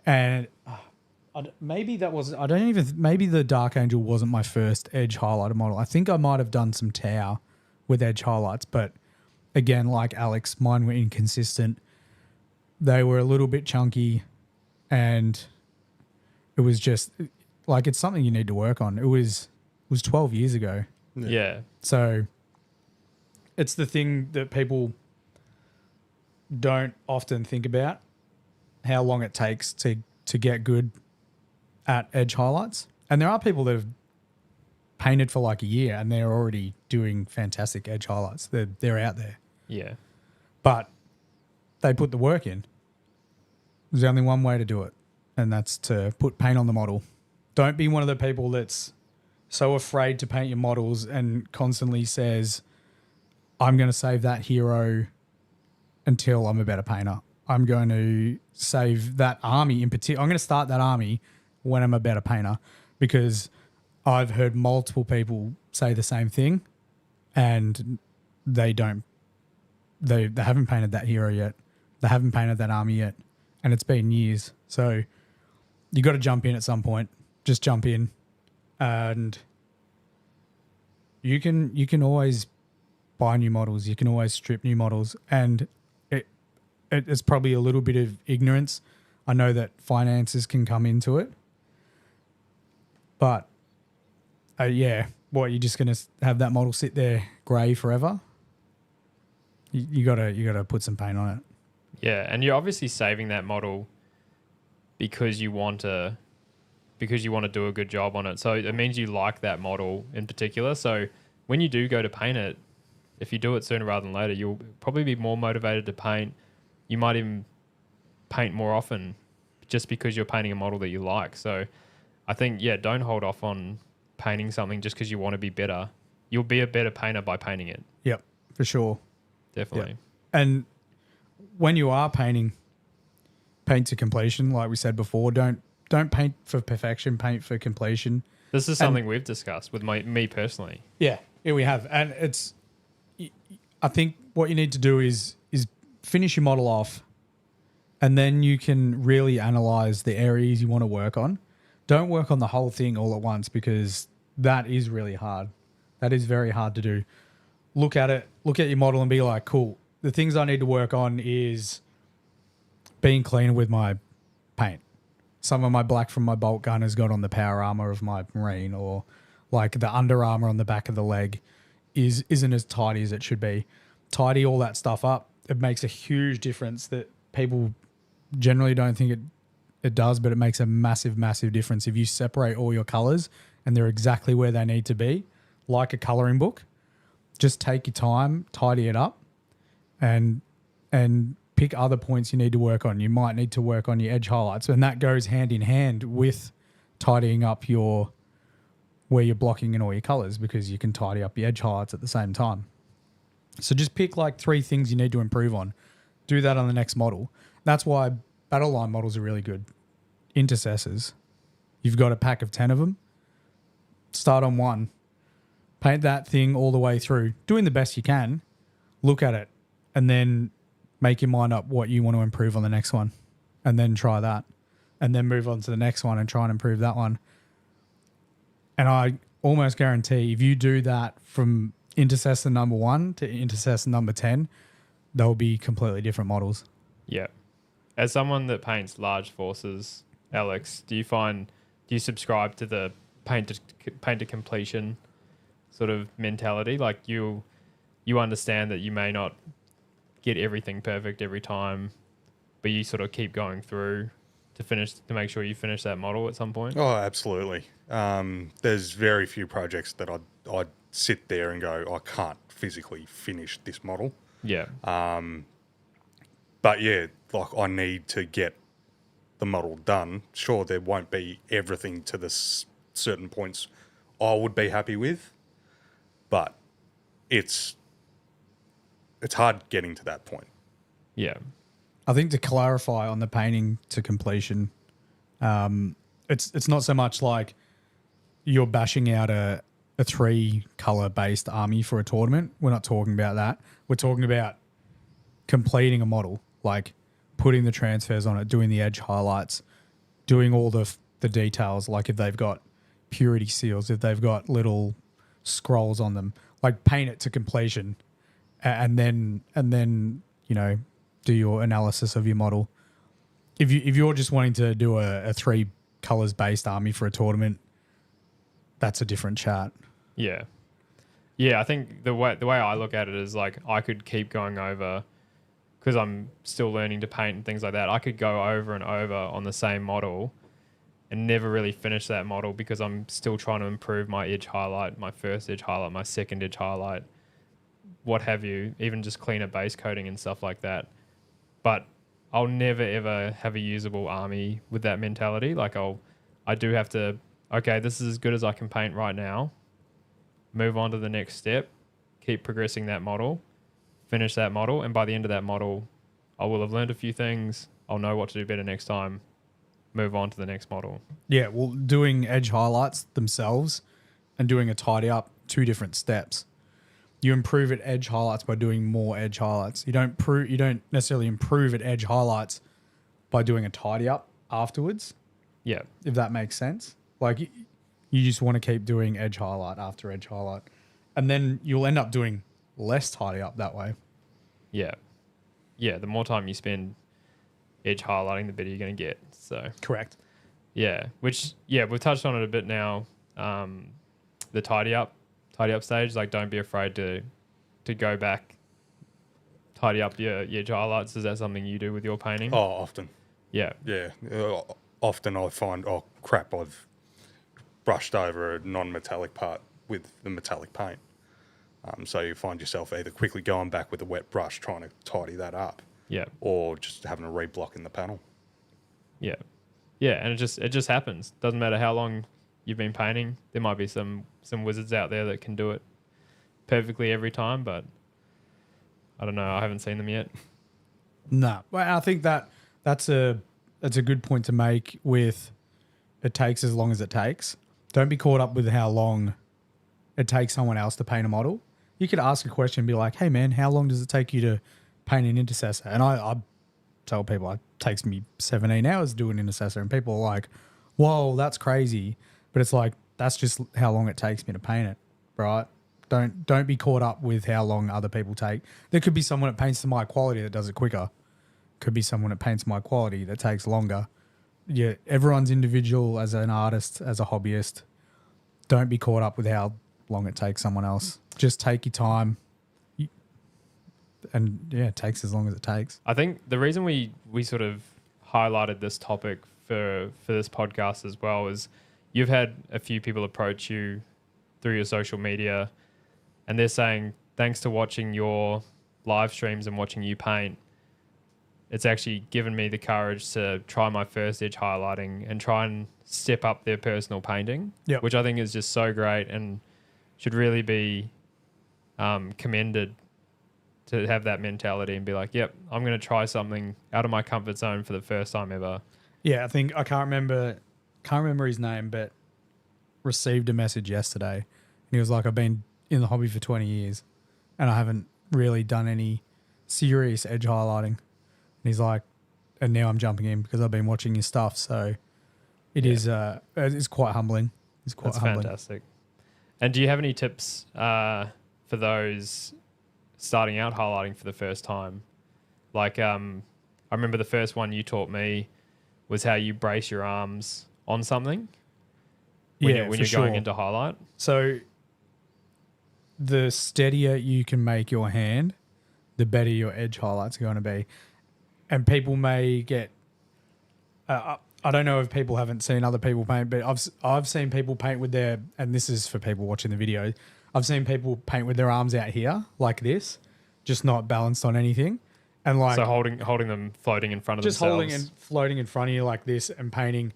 And maybe the Dark Angel wasn't my first edge highlighter model. I think I might have done some Tau with edge highlights, but again, like Aleks, mine were inconsistent. They were a little bit chunky, and it was just like, it's something you need to work on. It was 12 years ago. Yeah. So it's the thing that people don't often think about, how long it takes to get good at edge highlights. And there are people that have painted for like a year and they're already doing fantastic edge highlights. They're out there. Yeah. But they put the work in. There's only one way to do it, and that's to put paint on the model. Don't be one of the people that's so afraid to paint your models and constantly says, I'm going to save that hero until I'm a better painter. I'm going to save that army in particular. I'm going to start that army when I'm a better painter, because I've heard multiple people say the same thing and they haven't painted that hero yet. They haven't painted that army yet, and it's been years. So you got to jump in at some point. Just jump in. And you can always buy new models. You can always strip new models, and it's probably a little bit of ignorance. I know that finances can come into it, but what, you're just gonna have that model sit there grey forever? You gotta put some paint on it. Yeah, and you're obviously saving that model because you want to do a good job on it. So it means you like that model in particular. So when you do go to paint it, if you do it sooner rather than later, you'll probably be more motivated to paint. You might even paint more often just because you're painting a model that you like. So I think, don't hold off on painting something just because you want to be better. You'll be a better painter by painting it. Yep, for sure. Definitely. Yep. And when you are painting, paint to completion, like we said before. Don't paint for perfection, paint for completion. This is something we've discussed with me personally. Yeah, we have. And I think what you need to do is finish your model off, and then you can really analyze the areas you want to work on. Don't work on the whole thing all at once, because that is really hard. That is very hard to do. Look at it, look at your model and be like, cool, the things I need to work on is being cleaner with my paint. Some of my black from my bolt gun has got on the power armor of my Marine, or like the under armor on the back of the leg isn't as tidy as it should be. Tidy all that stuff up. It makes a huge difference that people generally don't think it does, but it makes a massive, massive difference. If you separate all your colors and they're exactly where they need to be, like a coloring book, just take your time, tidy it up, and pick other points you need to work on. You might need to work on your edge highlights, and that goes hand in hand with tidying up where you're blocking in all your colors, because you can tidy up your edge highlights at the same time. So just pick like 3 things you need to improve on. Do that on the next model. That's why battle line models are really good. Intercessors. You've got a pack of 10 of them. Start on one. Paint that thing all the way through. Doing the best you can. Look at it. And then make your mind up what you want to improve on the next one. And then try that. And then move on to the next one and try and improve that one. And I almost guarantee if you do that from Intercessor number 1 to Intercessor number 10, they'll be completely different models. Yeah. As someone that paints large forces Alex, do you subscribe to the paint to completion sort of mentality? Like you understand that you may not get everything perfect every time, but you sort of keep going through to make sure you finish that model at some point? Oh, absolutely. There's very few projects that I'd sit there and go, I can't physically finish this model. Yeah. But yeah, like I need to get the model done. Sure, there won't be everything to the certain points I would be happy with, but it's hard getting to that point. Yeah. I think to clarify on the painting to completion, it's not so much like you're bashing out a 3-color based army for a tournament. We're not talking about that. We're talking about completing a model, like putting the transfers on it, doing the edge highlights, doing all the details, like if they've got purity seals, if they've got little scrolls on them, like paint it to completion, and then do your analysis of your model. If you're just wanting to do a 3 colors based army for a tournament, that's a different chat. Yeah. Yeah, I think the way I look at it is like I could keep going over, because I'm still learning to paint and things like that. I could go over and over on the same model and never really finish that model because I'm still trying to improve my edge highlight, my first edge highlight, my second edge highlight, what have you, even just cleaner base coating and stuff like that. But I'll never ever have a usable army with that mentality. Like I do have to, okay, this is as good as I can paint right now. Move on to the next step, keep progressing that model, finish that model, and by the end of that model, I will have learned a few things. I'll know what to do better next time. Move on to the next model. Yeah, well, doing edge highlights themselves and doing a tidy up, 2 different steps. You improve at edge highlights by doing more edge highlights. You don't necessarily improve at edge highlights by doing a tidy up afterwards. Yeah. If that makes sense. Like you just want to keep doing edge highlight after edge highlight. And then you'll end up doing less tidy up that way. Yeah. Yeah, the more time you spend edge highlighting, the better you're going to get. So Correct. yeah, which we've touched on it a bit now. The tidy up stage, like don't be afraid to go back, tidy up your edge highlights. Is that something you do with your painting? Oh, often. Yeah. Yeah. Often I find, oh crap, I've brushed over a non-metallic part with the metallic paint. So you find yourself either quickly going back with a wet brush trying to tidy that up, Yeah. or just having a reblock in the panel. Yeah. Yeah, and it just happens. Doesn't matter how long you've been painting. There might be some wizards out there that can do it perfectly every time, but I don't know. I haven't seen them yet. No. Well, I think that's a good point to make with it takes as long as it takes. Don't be caught up with how long it takes someone else to paint a model. You could ask a question and be like, hey man, how long does it take you to paint an intercessor? And I tell people it takes me 17 hours to do an intercessor, and people are like, whoa, that's crazy. But it's like, that's just how long it takes me to paint it, right? Don't be caught up with how long other people take. There could be someone that paints to my quality that does it quicker. Could be someone that paints my quality that takes longer. Yeah, everyone's individual as an artist, as a hobbyist. Don't be caught up with how long it takes someone else. Just take your time. And yeah, it takes as long as it takes. I think the reason we sort of highlighted this topic for this podcast as well is you've had a few people approach you through your social media and they're saying, thanks to watching your live streams and watching you paint, it's actually given me the courage to try my first edge highlighting and try and step up their personal painting, Yep. which I think is just so great and should really be commended, to have that mentality and be like, yep, I'm going to try something out of my comfort zone for the first time ever. Yeah, I think I can't remember his name, but received a message yesterday. And he was like, I've been in the hobby for 20 years and I haven't really done any serious edge highlighting. And he's like, and now I'm jumping in because I've been watching your stuff. So it's quite humbling. It's quite That's humbling. fantastic. And do you have any tips for those starting out highlighting for the first time? Like, I remember the first one you taught me was how you brace your arms on something Yeah, when for you're going sure. into highlight. So the steadier you can make your hand, the better your edge highlights are going to be. And people may get. I don't know if people haven't seen other people paint, but I've seen people paint with their, and this is for people watching the video. I've seen people paint with their arms out here like this, just not balanced on anything, and like So holding them floating in front of just themselves. holding and floating in front of you like this and painting,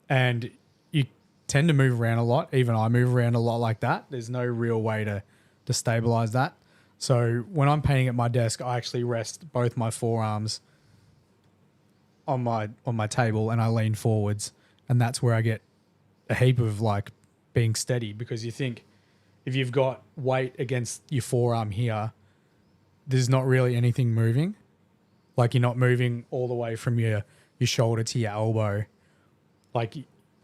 and you tend to move around a lot. Even I move around a lot like that. There's no real way to stabilize that. So when I'm painting at my desk, I actually rest both my forearms on my table and I lean forwards, and that's where I get a heap of like being steady, because you think if you've got weight against your forearm here, there's not really anything moving. Like you're not moving all the way from your shoulder to your elbow. Like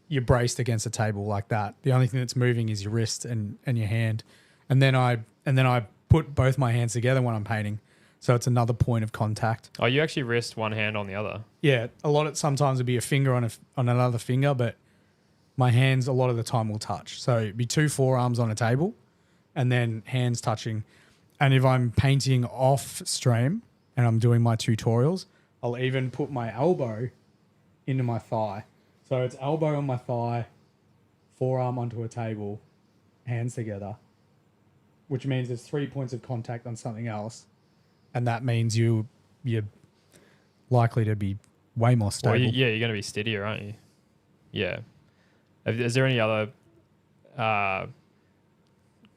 you're braced against a table like that. The only thing that's moving is your wrist and your hand. And then I put both my hands together when I'm painting. So it's another point of contact. Oh, you actually rest one hand on the other. Yeah, sometimes it'd be a finger on another finger, but my hands a lot of the time will touch. So it'd be two forearms on a table and then hands touching. And if I'm painting off stream and I'm doing my tutorials, I'll even put my elbow into my thigh. So it's elbow on my thigh, forearm onto a table, hands together, which means there's 3 points of contact on something else. And that means you're likely to be way more stable. Well, you're going to be steadier, aren't you? Yeah. Is there any other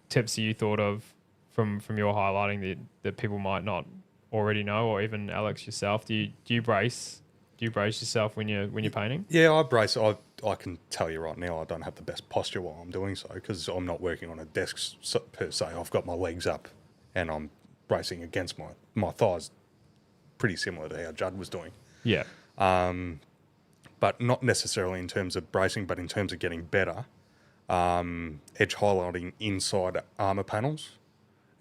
tips that you thought of from your highlighting that people might not already know, or even Alex yourself? Do you brace yourself when you're painting? Yeah, I brace. I can tell you right now, I don't have the best posture while I'm doing so, because I'm not working on a desk per se. I've got my legs up and I'm bracing against my thighs, pretty similar to how Judd was doing. Yeah. But not necessarily in terms of bracing, but in terms of getting better. Edge highlighting inside armor panels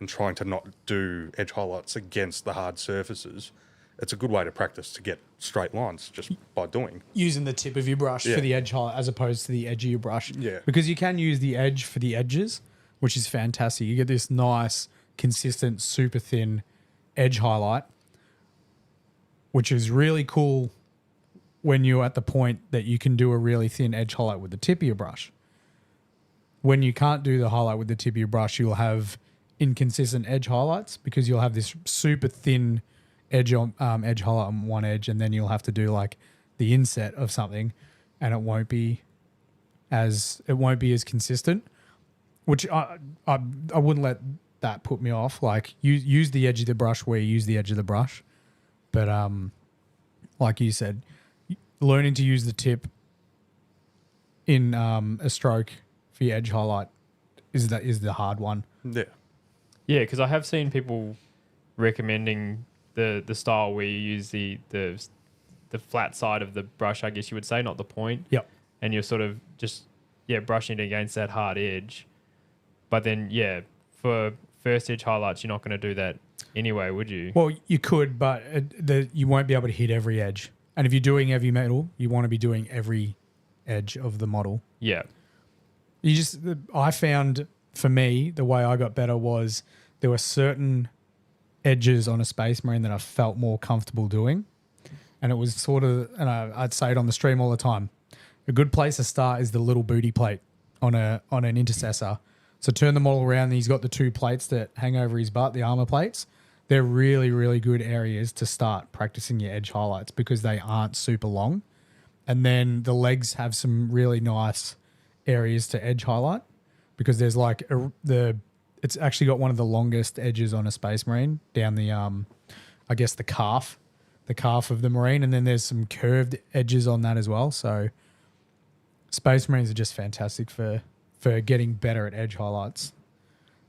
and trying to not do edge highlights against the hard surfaces. It's a good way to practice to get straight lines just by doing. Using the tip of your brush for the edge highlight as opposed to the edge of your brush. Yeah. Because you can use the edge for the edges, which is fantastic. You get this nice, consistent, super thin edge highlight, which is really cool when you're at the point that you can do a really thin edge highlight with the tip of your brush. When you can't do the highlight with the tip of your brush, you'll have inconsistent edge highlights because you'll have this super thin edge highlight on one edge, and then you'll have to do like the inset of something, and it won't be as consistent. Which I wouldn't let that put me off. Like use the edge of the brush where you use the edge of the brush, but like you said, learning to use the tip in a stroke for your edge highlight is the hard one. Yeah. Yeah, because I have seen people recommending the style where you use the flat side of the brush, I guess you would say, not the point. Yep. And you're sort of just brushing it against that hard edge. But then for first edge highlights, you're not going to do that anyway, would you? Well, you could, but you won't be able to hit every edge. And if you're doing heavy metal, you want to be doing every edge of the model. Yeah. I found, for me, the way I got better was there were certain edges on a Space Marine that I felt more comfortable doing. And it was sort of, and I'd say it on the stream all the time, a good place to start is the little booty plate on an intercessor. So turn the model around and he's got the two plates that hang over his butt, the armor plates. They're really, really good areas to start practicing your edge highlights because they aren't super long. And then the legs have some really nice areas to edge highlight because there's like it's actually got one of the longest edges on a Space Marine down the I guess the calf of the Marine, and then there's some curved edges on that as well. So Space Marines are just fantastic for getting better at edge highlights.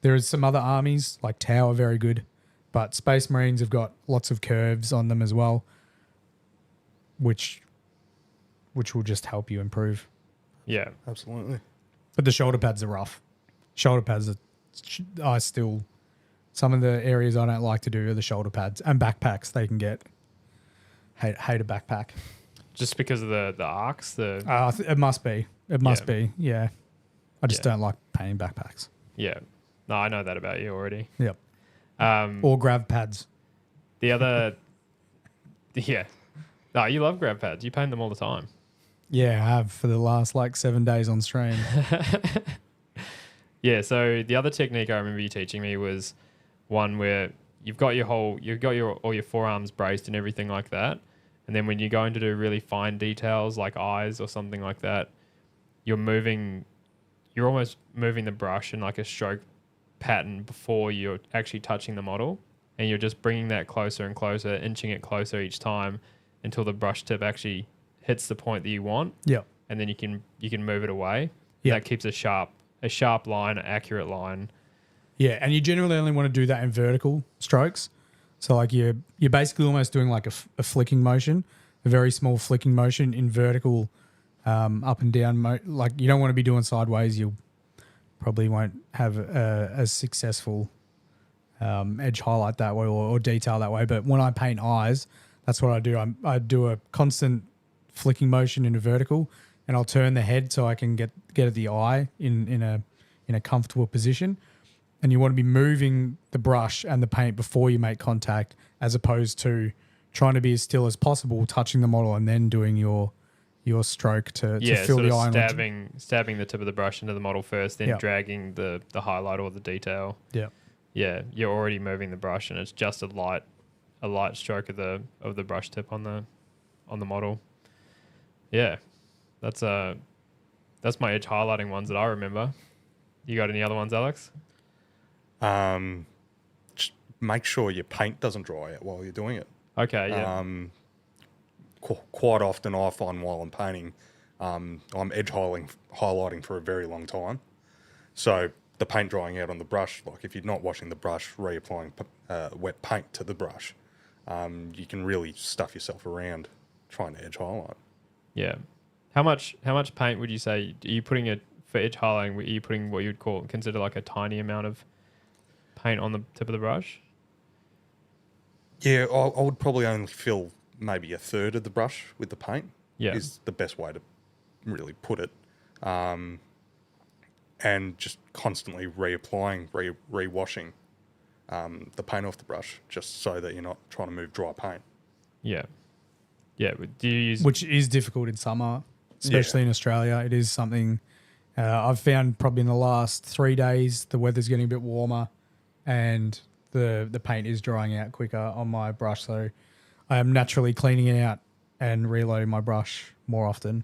There is some other armies like Tau are very good, but Space Marines have got lots of curves on them as well, which will just help you improve. Yeah. Absolutely. But the shoulder pads are rough. Shoulder pads are still some of the areas I don't like to do are the shoulder pads and backpacks. They can get hate a backpack. Just because of the arcs? It must be. It must be. Yeah. I just Yeah. don't like painting backpacks. Yeah. No, I know that about you already. Yep. Or grav pads. The other... Yeah. No, you love grab pads. You paint them all the time. Yeah, I have for the last 7 days on stream. Yeah, so the other technique I remember you teaching me was one where you've got all your forearms braced and everything like that. And then when you're going to do really fine details like eyes or something like that, you're almost moving the brush in like a stroke pattern before you're actually touching the model. And you're just bringing that closer and closer, inching it closer each time until the brush tip actually hits the point that you want. Yep. And then you can move it away. Yep. That keeps a sharp line, an accurate line. Yeah, and you generally only want to do that in vertical strokes. So you're basically almost doing like a flicking motion, a very small flicking motion in vertical, up and down. You don't want to be doing sideways. You probably won't have a successful edge highlight that way or detail that way. But when I paint eyes, that's what I do. I do a constant flicking motion in a vertical, and I'll turn the head so I can get at the eye in a comfortable position. And you want to be moving the brush and the paint before you make contact, as opposed to trying to be as still as possible, touching the model and then doing your stroke to fill the eye. Stabbing the tip of the brush into the model first, then Yep. dragging the highlight or the detail. Yeah. Yeah, you're already moving the brush, and it's just a light stroke of the brush tip on the model. Yeah, that's my edge highlighting ones that I remember. You got any other ones, Alex? Just make sure your paint doesn't dry out while you're doing it. Okay, yeah. Quite often I find while I'm painting, I'm edge highlighting for a very long time. So the paint drying out on the brush, like if you're not washing the brush, reapplying wet paint to the brush, you can really stuff yourself around trying to edge highlight. Yeah. How much paint would you say are you putting it for edge highlighting? Are you putting what you'd consider like a tiny amount of paint on the tip of the brush? Yeah, I would probably only fill maybe a third of the brush with the paint. Yeah. Is the best way to really put it. And just constantly reapplying, rewashing the paint off the brush, just so that you're not trying to move dry paint. Yeah. Yeah. Do you use... Which is difficult in summer, especially in Australia. It is something I've found probably in the last 3 days, the weather's getting a bit warmer and the paint is drying out quicker on my brush. So I am naturally cleaning it out and reloading my brush more often.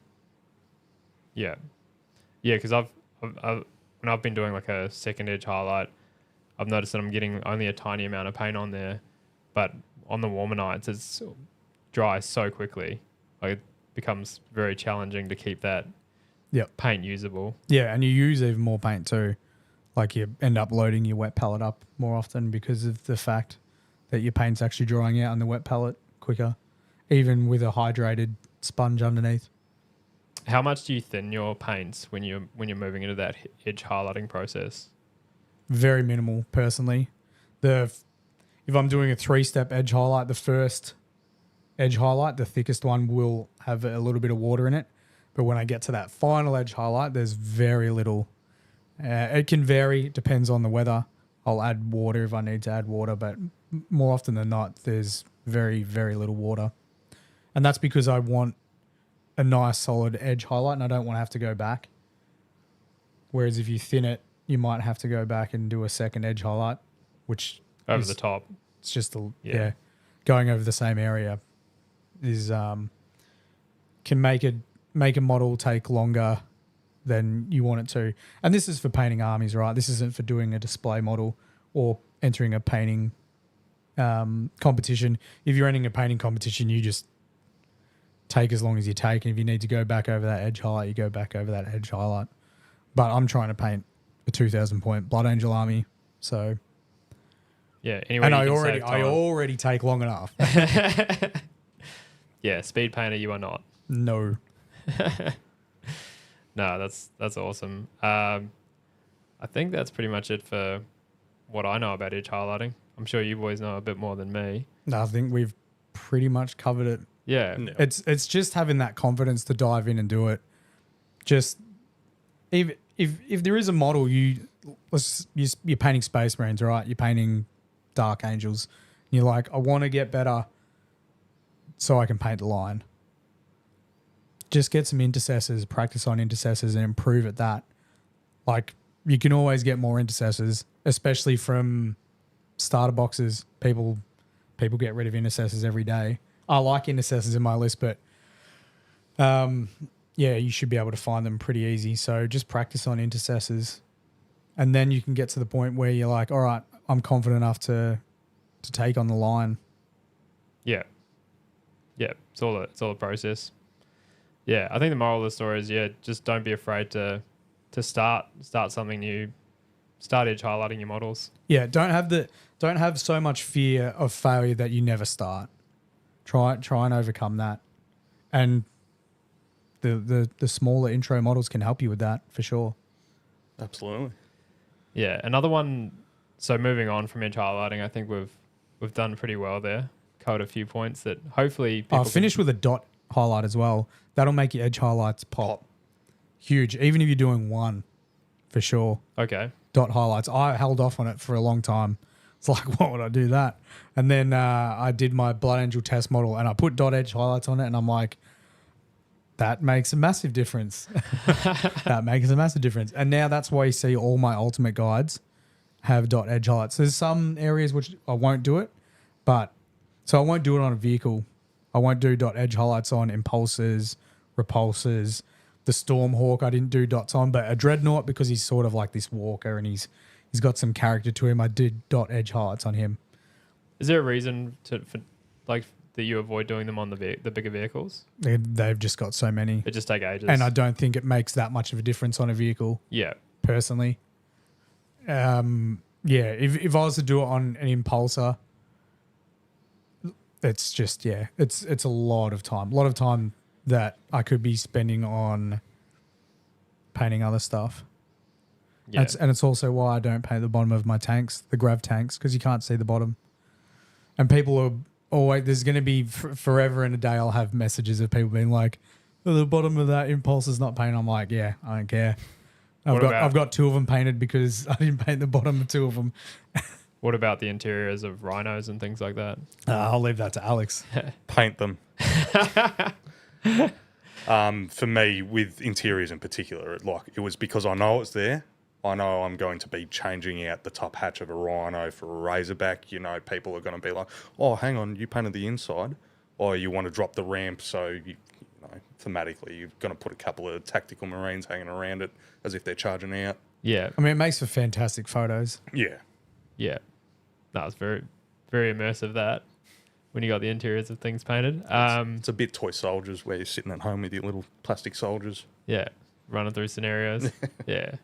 Yeah. Yeah, because when I've been doing like a second edge highlight, I've noticed that I'm getting only a tiny amount of paint on there, but on the warmer nights, it's dries so quickly. Like it becomes very challenging to keep that paint usable. Yeah, and you use even more paint too. Like you end up loading your wet palette up more often because of the fact that your paint's actually drying out on the wet palette quicker, even with a hydrated sponge underneath. How much do you thin your paints when you're moving into that edge highlighting process? Very minimal, personally. If I'm doing a 3-step edge highlight, the first edge highlight, the thickest one, will have a little bit of water in it. But when I get to that final edge highlight, there's very little. It can vary, it depends on the weather. I'll add water if I need to add water, but more often than not, there's very, very little water. And that's because I want a nice solid edge highlight and I don't want to have to go back. Whereas if you thin it, you might have to go back and do a second edge highlight, which over the top. It's just going over the same area is can make a model take longer than you want it to. And this is for painting armies, right? This isn't for doing a display model or entering a painting competition. If you're entering a painting competition, you just take as long as you take. And if you need to go back over that edge highlight, you go back over that edge highlight. But I'm trying to paint a 2,000 point Blood Angel army. So yeah, anyway. And I already take long enough. Yeah, speed painter you are not. No. No, that's awesome. I think that's pretty much it for what I know about edge highlighting. I'm sure you boys know a bit more than me. No, I think we've pretty much covered it Yeah. No. It's just having that confidence to dive in and do it. Just if there is a model you're painting Space Marines, right? You're painting Dark Angels. And you're like, I want to get better so I can paint the line. Just get some intercessors, practice on intercessors, and improve at that. Like, you can always get more intercessors, especially from starter boxes. People get rid of intercessors every day. I like intercessors in my list, but yeah, you should be able to find them pretty easy. So just practice on intercessors, and then you can get to the point where you're like, all right, I'm confident enough to take on the line. Yeah. Yeah. It's all a process. Yeah. I think the moral of the story is, just don't be afraid to start something new. Start edge highlighting your models. Yeah. Don't have so much fear of failure that you never start. Try and overcome that. And the smaller intro models can help you with that for sure. Absolutely. Yeah. Another one. So moving on from edge highlighting, I think we've done pretty well there. Covered a few points that hopefully people finish with a dot highlight as well. That'll make your edge highlights pop. Huge. Even if you're doing one, for sure. Okay. Dot highlights. I held off on it for a long time. It's like, why would I do that? And then I did my Blood Angel test model and I put dot edge highlights on it, and I'm like, that makes a massive difference. That makes a massive difference. And now that's why you see all my ultimate guides have dot edge highlights. There's some areas which I won't do it, but so I won't do it on a vehicle. I won't do dot edge highlights on impulsors, repulsors. The Stormhawk I didn't do dots on, but a Dreadnought, because he's sort of like this walker and he's got some character to him, I did dot edge highlights on him. Is there a reason for that you avoid doing them on the bigger vehicles? They've just got so many. They just take ages. And I don't think it makes that much of a difference on a vehicle. Yeah. Personally. Yeah, if I was to do it on an impulsor, it's just, it's a lot of time. A lot of time that I could be spending on painting other stuff. Yeah. And it's also why I don't paint the bottom of my tanks, the grav tanks, because you can't see the bottom. And people are always, there's going to be forever and a day I'll have messages of people being like, oh, the bottom of that impulse is not painted. I'm like, yeah, I don't care. I've got two of them painted because I didn't paint the bottom of two of them. What about the interiors of rhinos and things like that? I'll leave that to Aleks. Paint them. For me, with interiors in particular, it was because I know it's there. I know I'm going to be changing out the top hatch of a Rhino for a Razorback. You know, people are going to be like, oh, hang on, you painted the inside. Or you want to drop the ramp, so you know, thematically, you're going to put a couple of tactical Marines hanging around it as if they're charging out. Yeah. I mean, it makes for fantastic photos. Yeah. Yeah. No, it's very, very immersive, that, when you got the interiors of things painted. It's a bit Toy Soldiers, where you're sitting at home with your little plastic soldiers. Yeah. Running through scenarios. Yeah.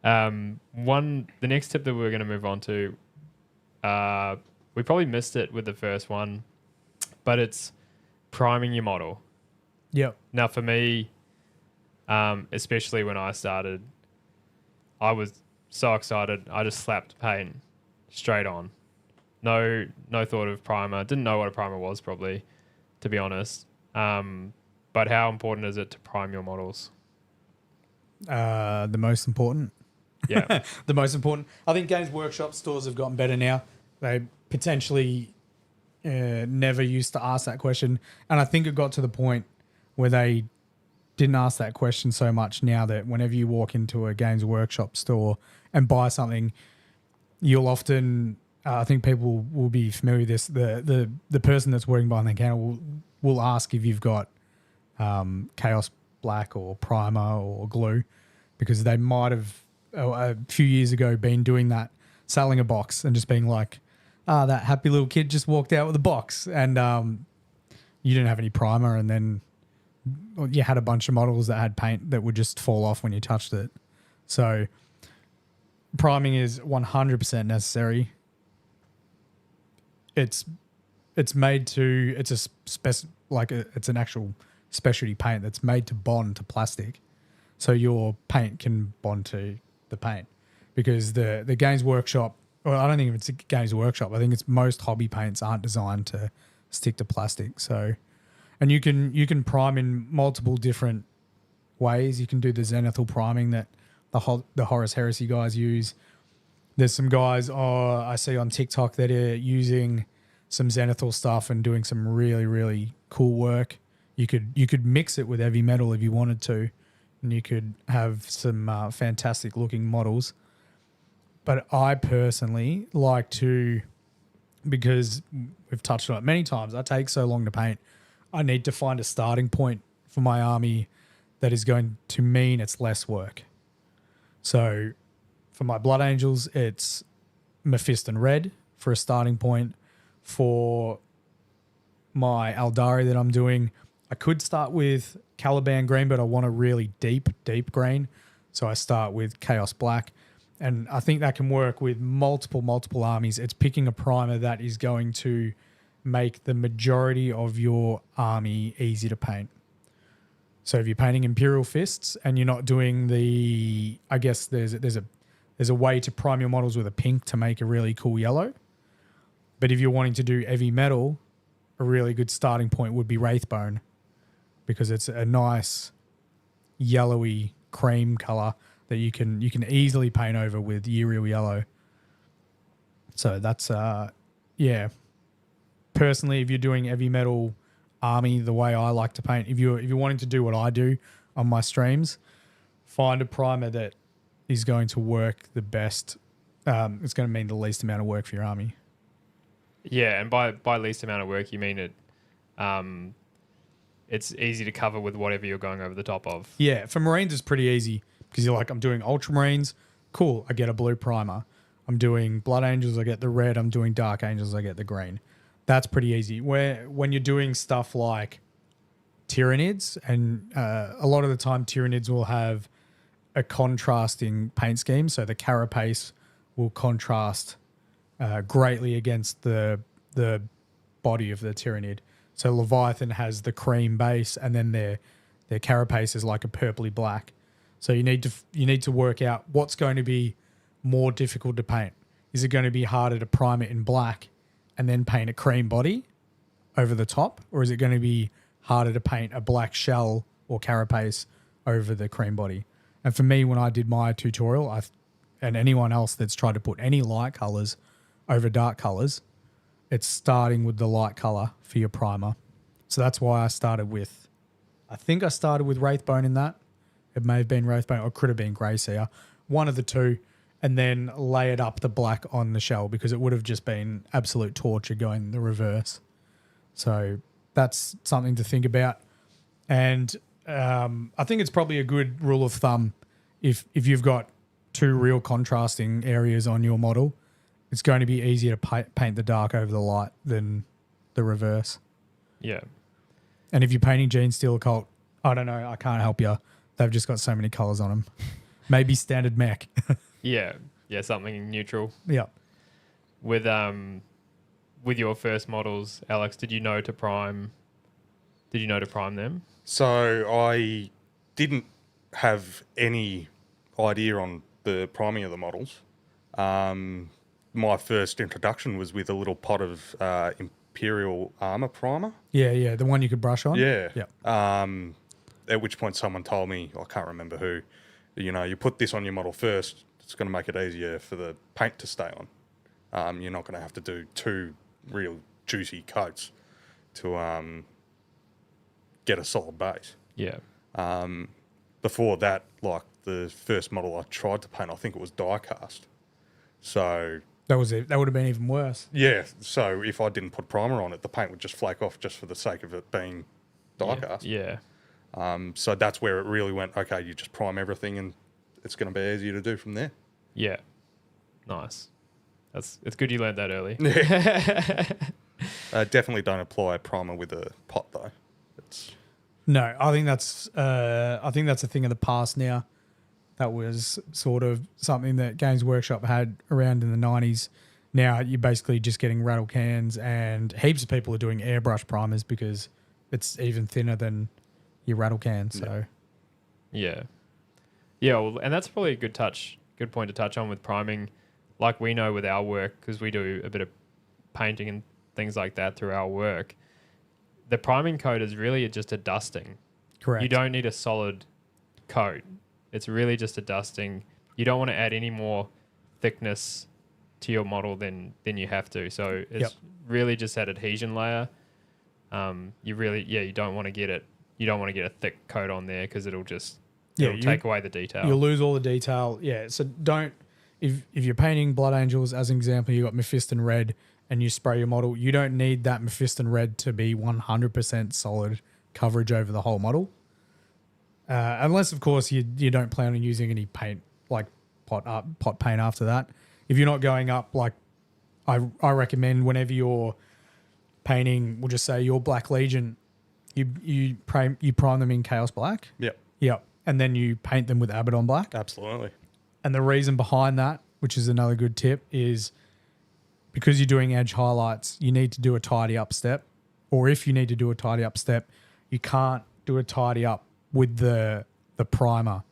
The next tip that we're going to move on to, we probably missed it with the first one, but it's priming your model. Yep. Now, for me, especially when I started, I was so excited. I just slapped paint straight on. No thought of primer. Didn't know what a primer was, probably, to be honest. But how important is it to prime your models? The most important. Yeah. The most important. I think Games Workshop stores have gotten better now. They potentially never used to ask that question. And I think it got to the point where they didn't ask that question so much now that whenever you walk into a Games Workshop store and buy something, you'll often, I think people will be familiar with this, the person that's working behind the counter will ask if you've got Chaos Black or Primer or Glue, because they might have a few years ago been doing that, selling a box and just being like, that happy little kid just walked out with a box and you didn't have any primer, and then you had a bunch of models that had paint that would just fall off when you touched it. So priming is 100% necessary. It's made to, it's it's an actual specialty paint that's made to bond to plastic, so your paint can bond to the paint. Because the Games Workshop, well, I don't think it's a Games Workshop, I think it's most hobby paints aren't designed to stick to plastic. So, And you can prime in multiple different ways. You can do the zenithal priming that the Horus Heresy guys use. There's some guys I see on TikTok that are using some zenithal stuff and doing some really, really cool work. You could mix it with heavy metal if you wanted to, and you could have some fantastic looking models. But I personally like to, because we've touched on it many times, I take so long to paint. I need to find a starting point for my army that is going to mean it's less work. So for my Blood Angels, it's Mephiston Red for a starting point. For my Aldari that I'm doing, I could start with Caliban Green, but I want a really deep green. So I start with Chaos Black. And I think that can work with multiple armies. It's picking a primer that is going to make the majority of your army easy to paint. So if you're painting Imperial Fists and you're not doing the, I guess there's a way to prime your models with a pink to make a really cool yellow. But if you're wanting to do heavy metal, a really good starting point would be Wraithbone, because it's a nice yellowy cream color that you can easily paint over with Uriel yellow. So that's yeah. Personally, if you're doing heavy metal army the way I like to paint, if you're wanting to do what I do on my streams, find a primer that is going to work the best. It's going to mean the least amount of work for your army. Yeah, and by least amount of work, you mean it. It's easy to cover with whatever you're going over the top of. Yeah, for Marines, it's pretty easy because you're like, I'm doing Ultramarines, cool, I get a blue primer. I'm doing Blood Angels, I get the red. I'm doing Dark Angels, I get the green. That's pretty easy. When you're doing stuff like Tyranids, and a lot of the time Tyranids will have a contrasting paint scheme, so the carapace will contrast greatly against the body of the Tyranid. So Leviathan has the cream base, and then their carapace is like a purpley black. So you need to work out what's going to be more difficult to paint. Is it going to be harder to prime it in black and then paint a cream body over the top, or is it going to be harder to paint a black shell or carapace over the cream body? And for me, when I did my tutorial, and anyone else that's tried to put any light colors over dark colors, it's starting with the light color for your primer. So that's why I started with Wraithbone in that. It may have been Wraithbone, or it could have been Greyseer. One of the two, and then layered up the black on the shell, because it would have just been absolute torture going the reverse. So that's something to think about. And I think it's probably a good rule of thumb, if you've got two real contrasting areas on your model, it's going to be easier to paint the dark over the light than the reverse. Yeah. And if you're painting Gene Steel Occult, I don't know, I can't help you. They've just got so many colours on them. Maybe standard mech. Yeah, something neutral. Yeah. With your first models, Alex, did you know to prime them? So I didn't have any idea on the priming of the models. My first introduction was with a little pot of Imperial Armor primer. Yeah, the one you could brush on. Yeah. Yeah. At which point someone told me, I can't remember who, you put this on your model first, it's going to make it easier for the paint to stay on. You're not going to have to do two real juicy coats to get a solid base. Yeah. Before that, like the first model I tried to paint, I think it was die cast. So that was it. That would have been even worse. Yeah. So if I didn't put primer on it, the paint would just flake off just for the sake of it being die cast. Yeah. So that's where it really went, okay, you just prime everything and it's going to be easier to do from there. Yeah. Nice. It's good you learned that early. Definitely don't apply a primer with a pot though. No, I think that's a thing of the past now. That was sort of something that Games Workshop had around in the 90s. Now you're basically just getting rattle cans, and heaps of people are doing airbrush primers because it's even thinner than your rattle can. So yeah. Well, and that's probably a good point to touch on with priming. Like we know with our work, because we do a bit of painting and things like that through our work, the priming coat is really just a dusting. Correct. You don't need a solid coat. It's really just a dusting. You don't want to add any more thickness to your model than you have to. So it's really just that adhesion layer. You don't want to get it. You don't want to get a thick coat on there because it'll take away the detail. You'll lose all the detail. Yeah. So don't, if you're painting Blood Angels as an example, you got Mephiston red and you spray your model, you don't need that Mephiston red to be 100% solid coverage over the whole model. Unless, of course, you don't plan on using any paint, like pot paint after that. If you're not going up, like I recommend whenever you're painting, we'll just say your Black Legion, you prime them in Chaos Black. Yep. And then you paint them with Abaddon Black. Absolutely. And the reason behind that, which is another good tip, is because you're doing edge highlights, you need to do a tidy up step. Or if you need to do a tidy up step, you can't do a tidy up with the primer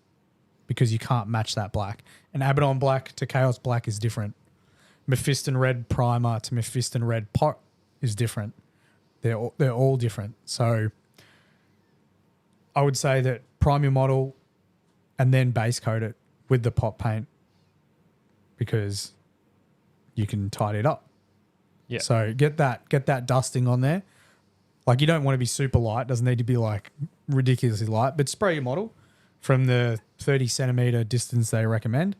because you can't match that black. And Abaddon Black to Chaos Black is different. Mephiston Red primer to Mephiston Red pot is different. They're all different. So I would say that prime your model and then base coat it with the pot paint because you can tidy it up. Yeah. So get that dusting on there. Like you don't want to be super light. Doesn't need to be like ridiculously light, but spray your model from the 30 centimeter distance they recommend.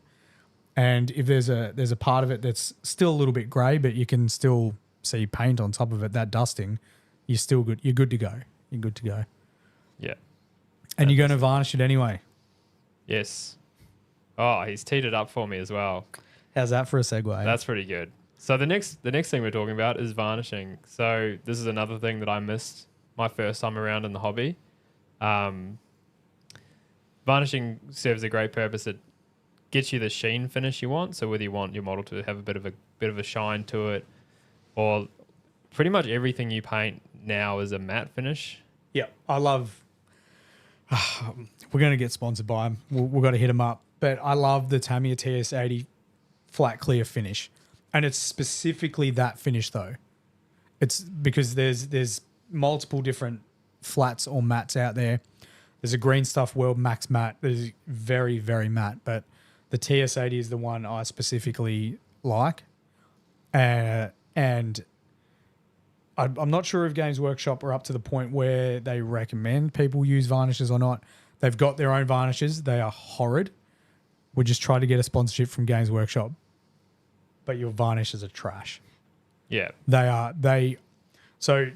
And if there's a part of it that's still a little bit grey, but you can still see paint on top of it, that dusting, you're still good. You're good to go. You're good to go. Yeah. And you're going to varnish it anyway. Yes. Oh, he's teed it up for me as well. How's that for a segue? That's pretty good. So the next thing we're talking about is varnishing. So this is another thing that I missed my first time around in the hobby. Varnishing serves a great purpose. It gets you the sheen finish you want. So whether you want your model to have a bit of a shine to it, or pretty much everything you paint now is a matte finish. Yeah, I love. We're going to get sponsored by them. We've got to hit them up. But I love the Tamiya TS80 flat clear finish. And it's specifically that finish though. It's because there's multiple different flats or mattes out there. There's a Green Stuff World Max Matte that is very, very matte, but the TS80 is the one I specifically like. And I'm not sure if Games Workshop are up to the point where they recommend people use varnishes or not. They've got their own varnishes. They are horrid. We just tried to get a sponsorship from Games Workshop, but your varnishes are trash. Yeah. They're so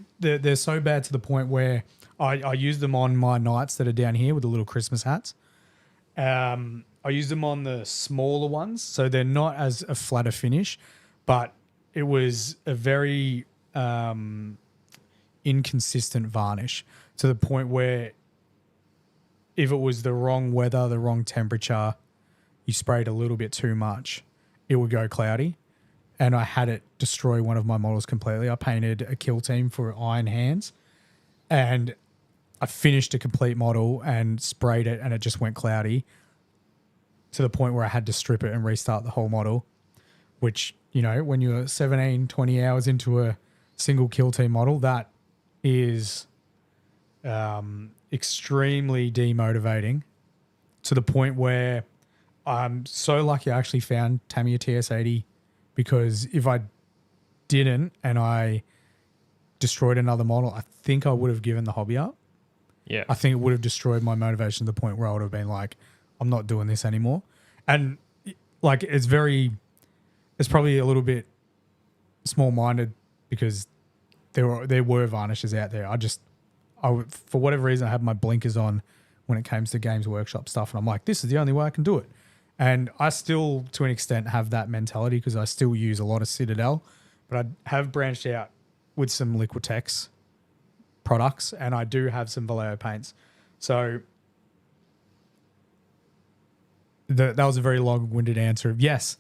bad to the point where I use them on my knights that are down here with the little Christmas hats. I use them on the smaller ones, so they're not as a flatter finish, but it was a very inconsistent varnish to the point where if it was the wrong weather, the wrong temperature, you sprayed a little bit too much, it would go cloudy. And I had it destroy one of my models completely. I painted a kill team for Iron Hands and I finished a complete model and sprayed it and it just went cloudy to the point where I had to strip it and restart the whole model, which, you know, when you're 17, 20 hours into a single kill team model, that is extremely demotivating to the point where I'm so lucky I actually found Tamiya TS80 because if I didn't and I destroyed another model, I think I would have given the hobby up. Yeah. I think it would have destroyed my motivation to the point where I would have been like, I'm not doing this anymore. And like, it's probably a little bit small-minded because there were varnishes out there. For whatever reason, I had my blinkers on when it came to Games Workshop stuff. And I'm like, this is the only way I can do it. And I still, to an extent, have that mentality because I still use a lot of Citadel, but I have branched out with some Liquitex products and I do have some Vallejo paints. So that was a very long-winded answer of yes.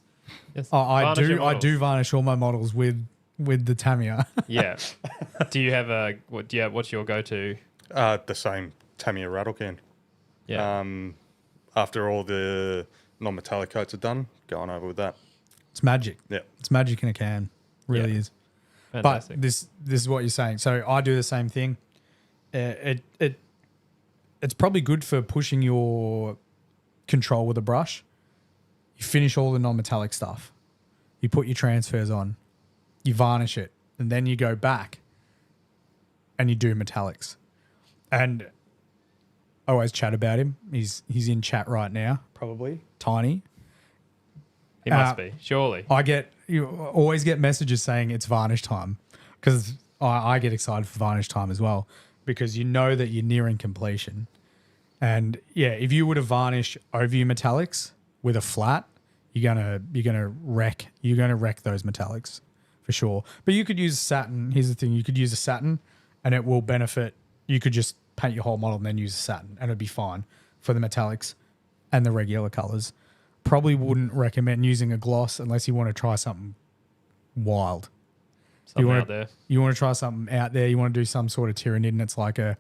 I do varnish all my models with the Tamiya. Yeah. What's your go-to? The same Tamiya rattle can. Yeah. After all the non-metallic coats are done, going over with that. It's magic. Yeah. It's magic in a can. Really is. Fantastic. But this is what you're saying. So I do the same thing. it's probably good for pushing your control with a brush. You finish all the non-metallic stuff. You put your transfers on. You varnish it. And then you go back and you do metallics. And I always chat about him. He's in chat right now, probably. Tiny. He must be, surely. You always get messages saying it's varnish time, because I get excited for varnish time as well, because you know that you're nearing completion. And yeah, if you were to varnish over your metallics with a flat, you're gonna wreck those metallics for sure. But you could use satin. Here's the thing: you could use a satin, and it will benefit. You could just paint your whole model and then use a satin, and it'd be fine for the metallics and the regular colors. Probably wouldn't recommend using a gloss unless you want to try something wild. Out there. You want to try something out there. You want to do some sort of Tyranids that's like a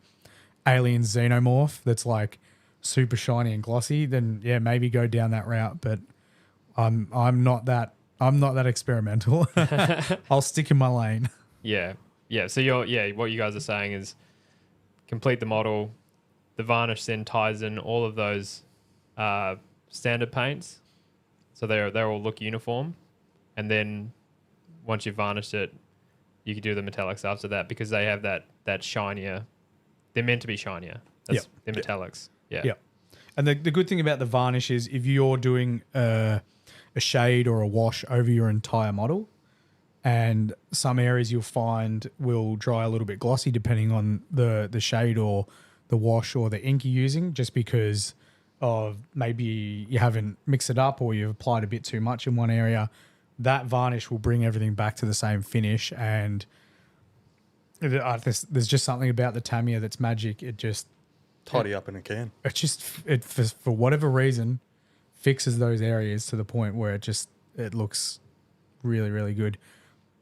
alien xenomorph that's like super shiny and glossy. Then yeah, maybe go down that route. But I'm not that experimental. I'll stick in my lane. Yeah. So what you guys are saying is complete the model. The varnish then ties in all of those standard paints, so they all look uniform, and then once you've varnished it, you can do the metallics after that, because they have that shinier. They're meant to be shinier. They're metallics. Yeah. And the good thing about the varnish is if you're doing a shade or a wash over your entire model, and some areas you'll find will dry a little bit glossy depending on the shade or the wash or the ink you're using, just because of maybe you haven't mixed it up or you've applied a bit too much in one area. That varnish will bring everything back to the same finish. And there's just something about the Tamiya that's magic. It just tidy up in a can. It for whatever reason fixes those areas to the point where it looks really, really good.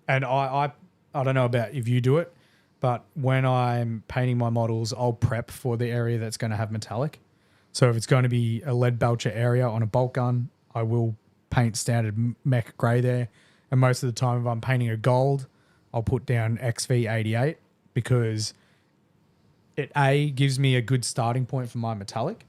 And I don't know about if you do it, but when I'm painting my models, I'll prep for the area that's going to have metallic. So if it's going to be a lead belcher area on a bolt gun, I will paint standard mech grey there. And most of the time, if I'm painting a gold, I'll put down XV88, because it gives me a good starting point for my metallic.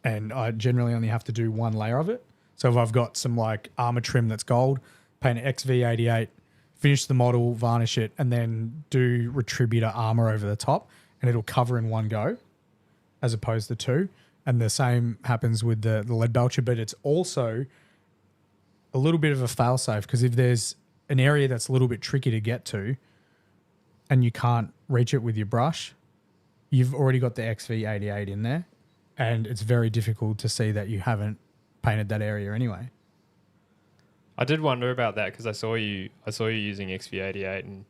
And I generally only have to do one layer of it. So if I've got some like armor trim that's gold, paint an XV88, finish the model, varnish it, and then do retributor armor over the top, and it'll cover in one go as opposed to two. And the same happens with the lead belcher, but it's also a little bit of a fail-safe, because if there's an area that's a little bit tricky to get to and you can't reach it with your brush, you've already got the XV88 in there, and it's very difficult to see that you haven't painted that area anyway. I did wonder about that, because I saw you using XV88, and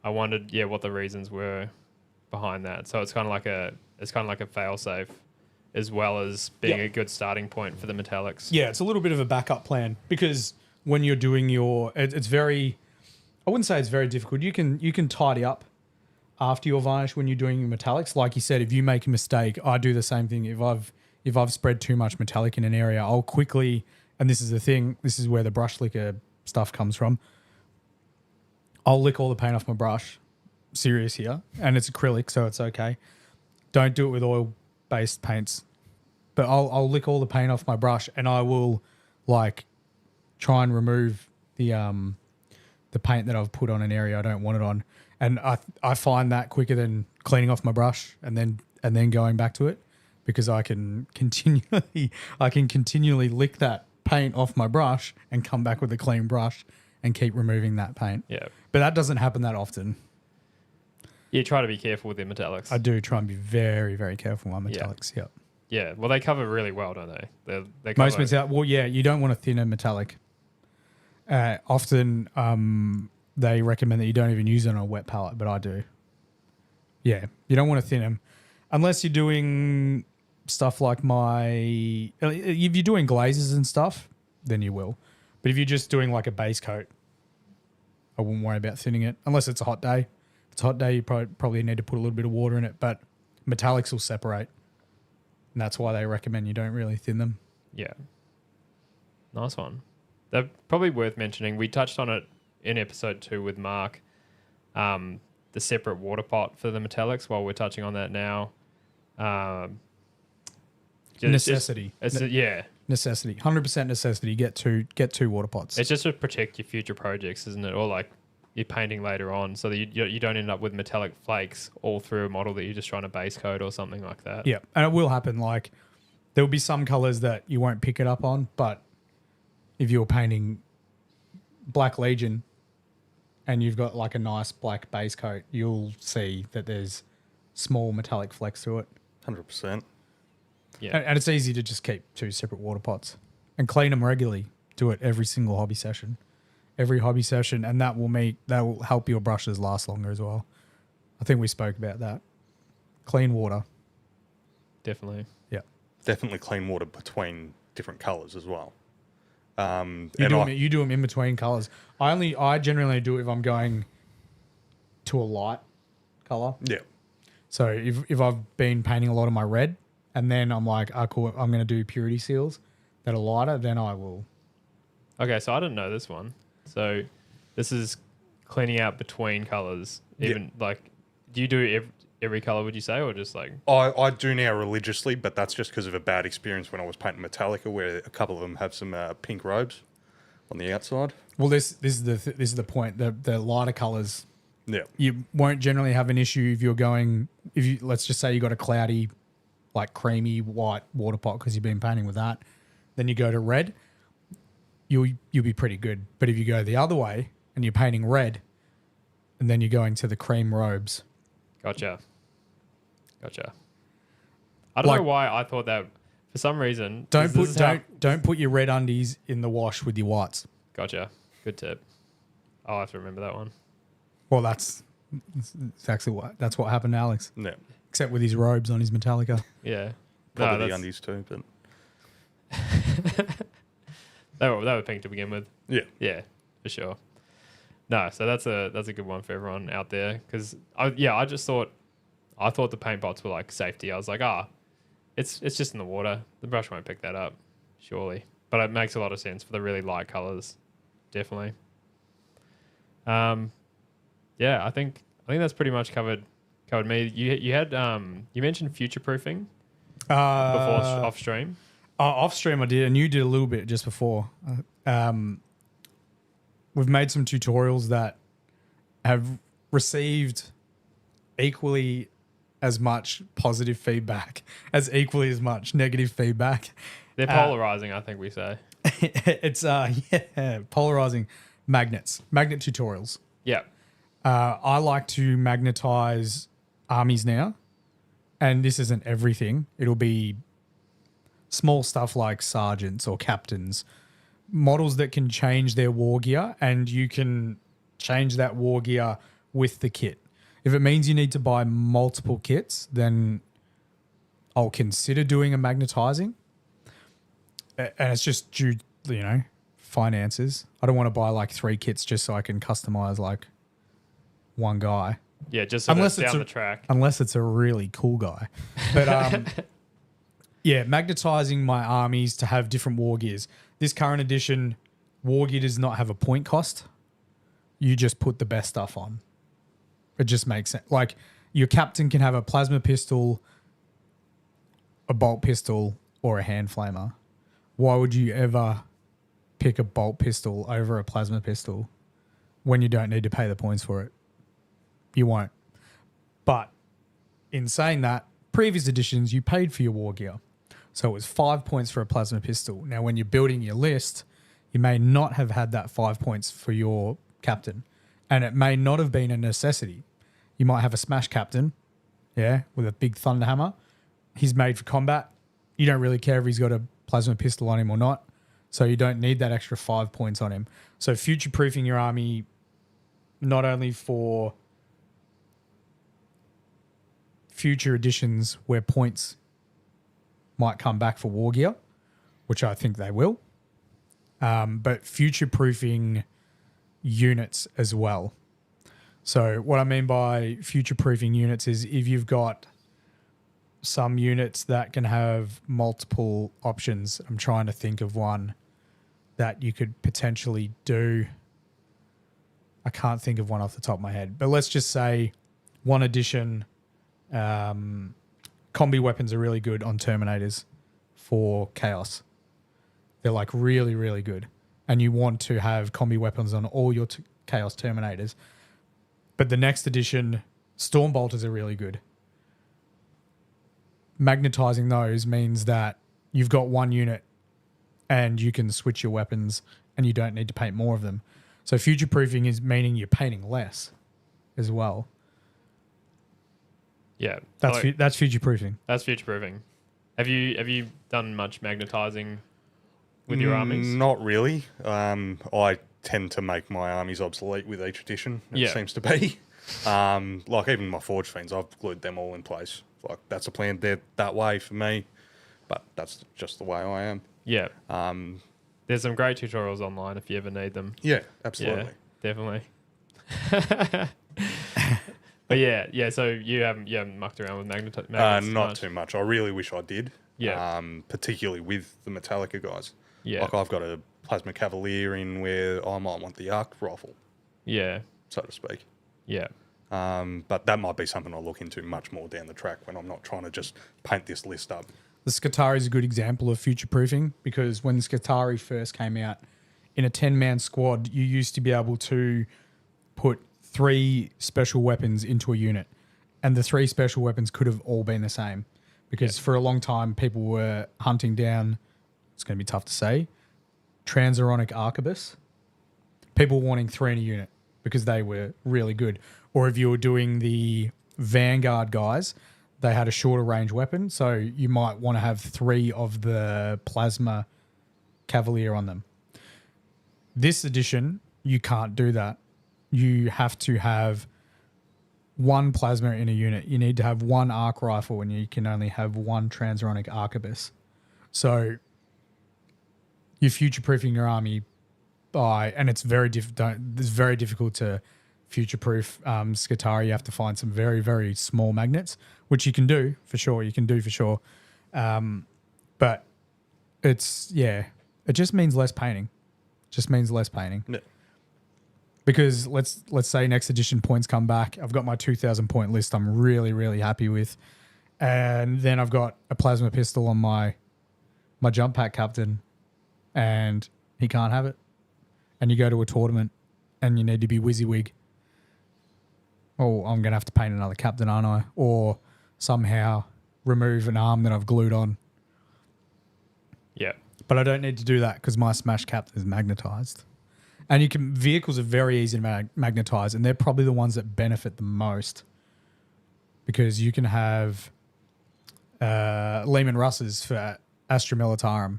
I wondered what the reasons were behind that. So it's kind of like a fail-safe, as well as being a good starting point for the metallics. Yeah, it's a little bit of a backup plan, because when you're doing it's very, I wouldn't say it's very difficult. You can tidy up after your varnish when you're doing your metallics. Like you said, if you make a mistake, I do the same thing. If I've spread too much metallic in an area, I'll quickly, and this is the thing, this is where the brush liquor stuff comes from, I'll lick all the paint off my brush. Serious here. And it's acrylic, so it's okay. Don't do it with oil-based paints. But I'll lick all the paint off my brush, and I will like try and remove the paint that I've put on an area I don't want it on. And I find that quicker than cleaning off my brush and then going back to it, because I can continually lick that paint off my brush and come back with a clean brush and keep removing that paint. Yeah. But that doesn't happen that often. You try to be careful with the metallics. I do try and be very, very careful with my metallics. Yep. Yeah. Well, they cover really well, don't they? They cover most metallic. Well, yeah. You don't want a thinner metallic. Often, they recommend that you don't even use it on a wet palette, but I do. Yeah. You don't want to thin them unless you're doing stuff like if you're doing glazes and stuff, then you will. But if you're just doing like a base coat, I wouldn't worry about thinning it unless it's a hot day. If it's a hot day, you probably need to put a little bit of water in it, but metallics will separate. And that's why they recommend you don't really thin them. Yeah. Nice one. They're probably worth mentioning. We touched on it in episode 2 with Mark. The the separate water pot for the metallics while we're touching on that now. Necessity. Yeah. Necessity. 100% necessity. Get two water pots. It's just to protect your future projects, isn't it? Or like you're painting later on so that you don't end up with metallic flakes all through a model that you're just trying to base coat or something like that. Yeah, and it will happen. Like there'll be some colors that you won't pick it up on, but if you're painting Black Legion and you've got like a nice black base coat, you'll see that there's small metallic flecks through it. 100%. Yeah. And it's easy to just keep two separate water pots and clean them regularly. Do it every single hobby session. And that will help your brushes last longer as well. I think we spoke about that. Clean water. Definitely. Yeah. Definitely clean water between different colours as well. You do them in between colours. I generally do it if I'm going to a light colour. Yeah. So if I've been painting a lot of my red and then I'm like, cool, I'm going to do purity seals that are lighter, then I will. Okay, so I didn't know this one. So this is cleaning out between colours. Even like, do you do every colour, would you say, or just like? I do now religiously, but that's just because of a bad experience when I was painting Metallica, where a couple of them have some pink robes on the outside. Well, this is the point. The lighter colours, Yeah. you won't generally have an issue if let's just say you got a cloudy, like creamy white water pot because you've been painting with that, then you go to red, you'll be pretty good. But if you go the other way and you're painting red, and then you're going to the cream robes. Gotcha. I don't know why I thought that. For some reason, don't put your red undies in the wash with your whites. Gotcha. Good tip. I'll have to remember that one. Well, that's exactly what happened to Alex. Yeah. Except with his robes on his Metallica. Yeah. Probably the undies too, but they were pink to begin with. yeah. Yeah, for sure. No, so that's a good one for everyone out there because I thought the paint pots were like safety. I was like, it's just in the water. The brush won't pick that up, surely. But it makes a lot of sense for the really light colors, definitely. Yeah, I think that's pretty much covered me. You had you mentioned future proofing before off stream. Off stream I did, and you did a little bit just before. We've made some tutorials that have received equally as much positive feedback as equally as much negative feedback. They're polarizing, I think we say. It's polarizing magnet tutorials. Yeah. I like to magnetize armies now, and this isn't everything. It'll be small stuff like sergeants or captains, models that can change their war gear, and you can change that war gear with the kit. If it means you need to buy multiple kits, then I'll consider doing a magnetizing. And it's just due, finances. I don't want to buy like 3 kits just so I can customize like one guy. Yeah, just so that's down the track. Unless it's a really cool guy. But yeah, magnetizing my armies to have different war gears. This current edition, war gear does not have a point cost. You just put the best stuff on. It just makes sense. Like your captain can have a plasma pistol, a bolt pistol, or a hand flamer. Why would you ever pick a bolt pistol over a plasma pistol when you don't need to pay the points for it? You won't. But in saying that, previous editions, you paid for your war gear. So it was 5 points for a plasma pistol. Now, when you're building your list, you may not have had that 5 points for your captain. And it may not have been a necessity. You might have a smash captain, with a big thunderhammer. He's made for combat. You don't really care if he's got a plasma pistol on him or not. So you don't need that extra 5 points on him. So future-proofing your army not only for future editions where points might come back for war gear, which I think they will, but future-proofing units as well. So what I mean by future-proofing units is if you've got some units that can have multiple options. I'm trying to think of one that you could potentially do. I can't think of one off the top of my head, but let's just say 1 edition combi weapons are really good on Terminators for Chaos. They're like really, really good. And you want to have combi weapons on all your Chaos Terminators. But the next edition, Storm Bolters are really good. Magnetizing those means that you've got 1 unit and you can switch your weapons and you don't need to paint more of them. So future-proofing is meaning you're painting less as well. Yeah. That's future-proofing. That's future-proofing. Have you done much magnetizing with your armies? Not really. I tend to make my armies obsolete with each edition, it seems to be. Like even my Forge Fiends, I've glued them all in place. Like that's a plan. They're that way for me, but that's just the way I am. Yeah. There's some great tutorials online if you ever need them. Yeah, absolutely. Yeah, definitely. But yeah. So you haven't mucked around with magnets. Not too much. I really wish I did. Yeah. Particularly with the Metallica guys. Yeah. Like I've got a Plasma Cavalier in where I might want the arc rifle. Yeah. So to speak. Yeah. But that might be something I'll look into much more down the track when I'm not trying to just paint this list up. The Skitarii is a good example of future-proofing because when the Skitarii first came out, in a 10-man squad, you used to be able to put 3 special weapons into a unit. And the 3 special weapons could have all been the same because for a long time, people were hunting down, it's going to be tough to say, Transuronic Arquebus. People wanting 3 in a unit because they were really good. Or if you were doing the Vanguard guys, they had a shorter range weapon, so you might want to have 3 of the Plasma Cavalier on them. This edition, you can't do that. You have to have 1 Plasma in a unit. You need to have 1 arc rifle, and you can only have 1 Transuronic Arquebus. So you're future-proofing your army by, and it's very difficult to future-proof Skitarii. You have to find some very, very small magnets, which you can do for sure. But it just means less painting. Yeah. Because let's say next edition points come back. I've got my 2,000 point list I'm really, really happy with. And then I've got a plasma pistol on my jump pack captain and he can't have it. And you go to a tournament and you need to be WYSIWYG. Oh, I'm going to have to paint another captain, aren't I? Or somehow remove an arm that I've glued on. Yeah. But I don't need to do that because my Smash captain is magnetized. And vehicles are very easy to magnetize, and they're probably the ones that benefit the most because you can have Lehman Russes for Astra Militarum.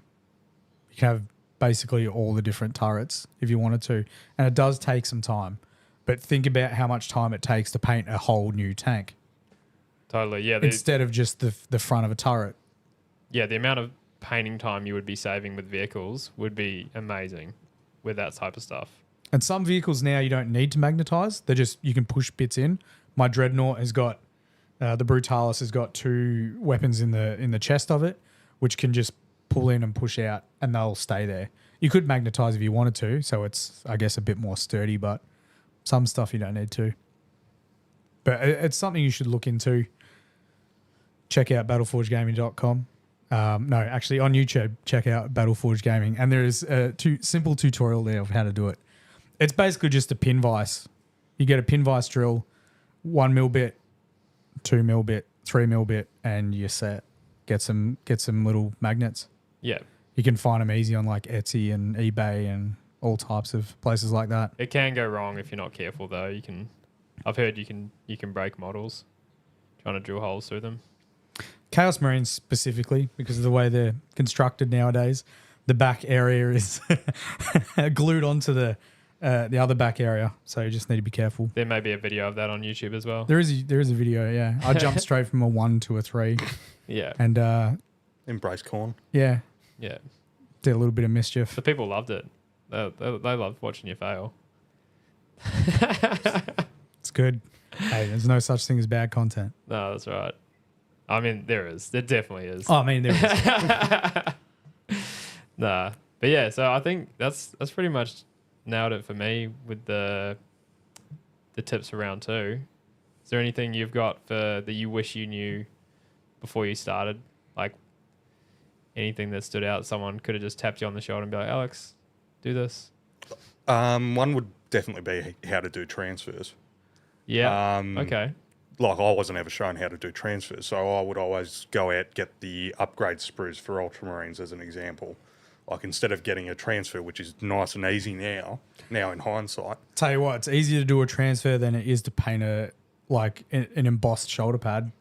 You can have basically all the different turrets if you wanted to, and it does take some time. But think about how much time it takes to paint a whole new tank. Totally, yeah. Instead of just the front of a turret. Yeah, the amount of painting time you would be saving with vehicles would be amazing with that type of stuff. And some vehicles now you don't need to magnetize. You can push bits in. My Dreadnought has got, the Brutalis has got 2 weapons in the chest of it, which can just pull in and push out and they'll stay there. You could magnetize if you wanted to, so it's, I guess, a bit more sturdy, but some stuff you don't need to. But it's something you should look into. Check out battleforgegaming.com. No, actually on YouTube, check out Battleforge Gaming. And there is a simple tutorial there of how to do it. It's basically just a pin vise. You get a pin vise drill, 1 mil bit, 2 mil bit, 3 mil bit, and you're set. Get some little magnets. Yeah. You can find them easy on like Etsy and eBay and all types of places like that. It can go wrong if you're not careful though. I've heard you can break models trying to drill holes through them. Chaos Marines specifically, because of the way they're constructed nowadays, the back area is glued onto the other back area, so you just need to be careful. There may be a video of that on YouTube as well. There is a video, yeah. I jumped straight from a 1 to a 3. Yeah. And embrace corn. Yeah. Yeah. Did a little bit of mischief. The people loved it. They loved watching you fail. It's good. Hey, there's no such thing as bad content. No, that's right. I mean, there is. There definitely is. Oh, I mean, there is. Nah. But yeah, so I think that's pretty much nailed it for me with the tips for round 2. Is there anything you've got that you wish you knew before you started? Like anything that stood out? Someone could have just tapped you on the shoulder and be like, Alex, do this. One would definitely be how to do transfers. Yeah. Okay. Like I wasn't ever shown how to do transfers, so I would always go out, get the upgrade sprues for Ultramarines as an example. Like instead of getting a transfer, which is nice and easy now in hindsight. Tell you what, it's easier to do a transfer than it is to paint an embossed shoulder pad,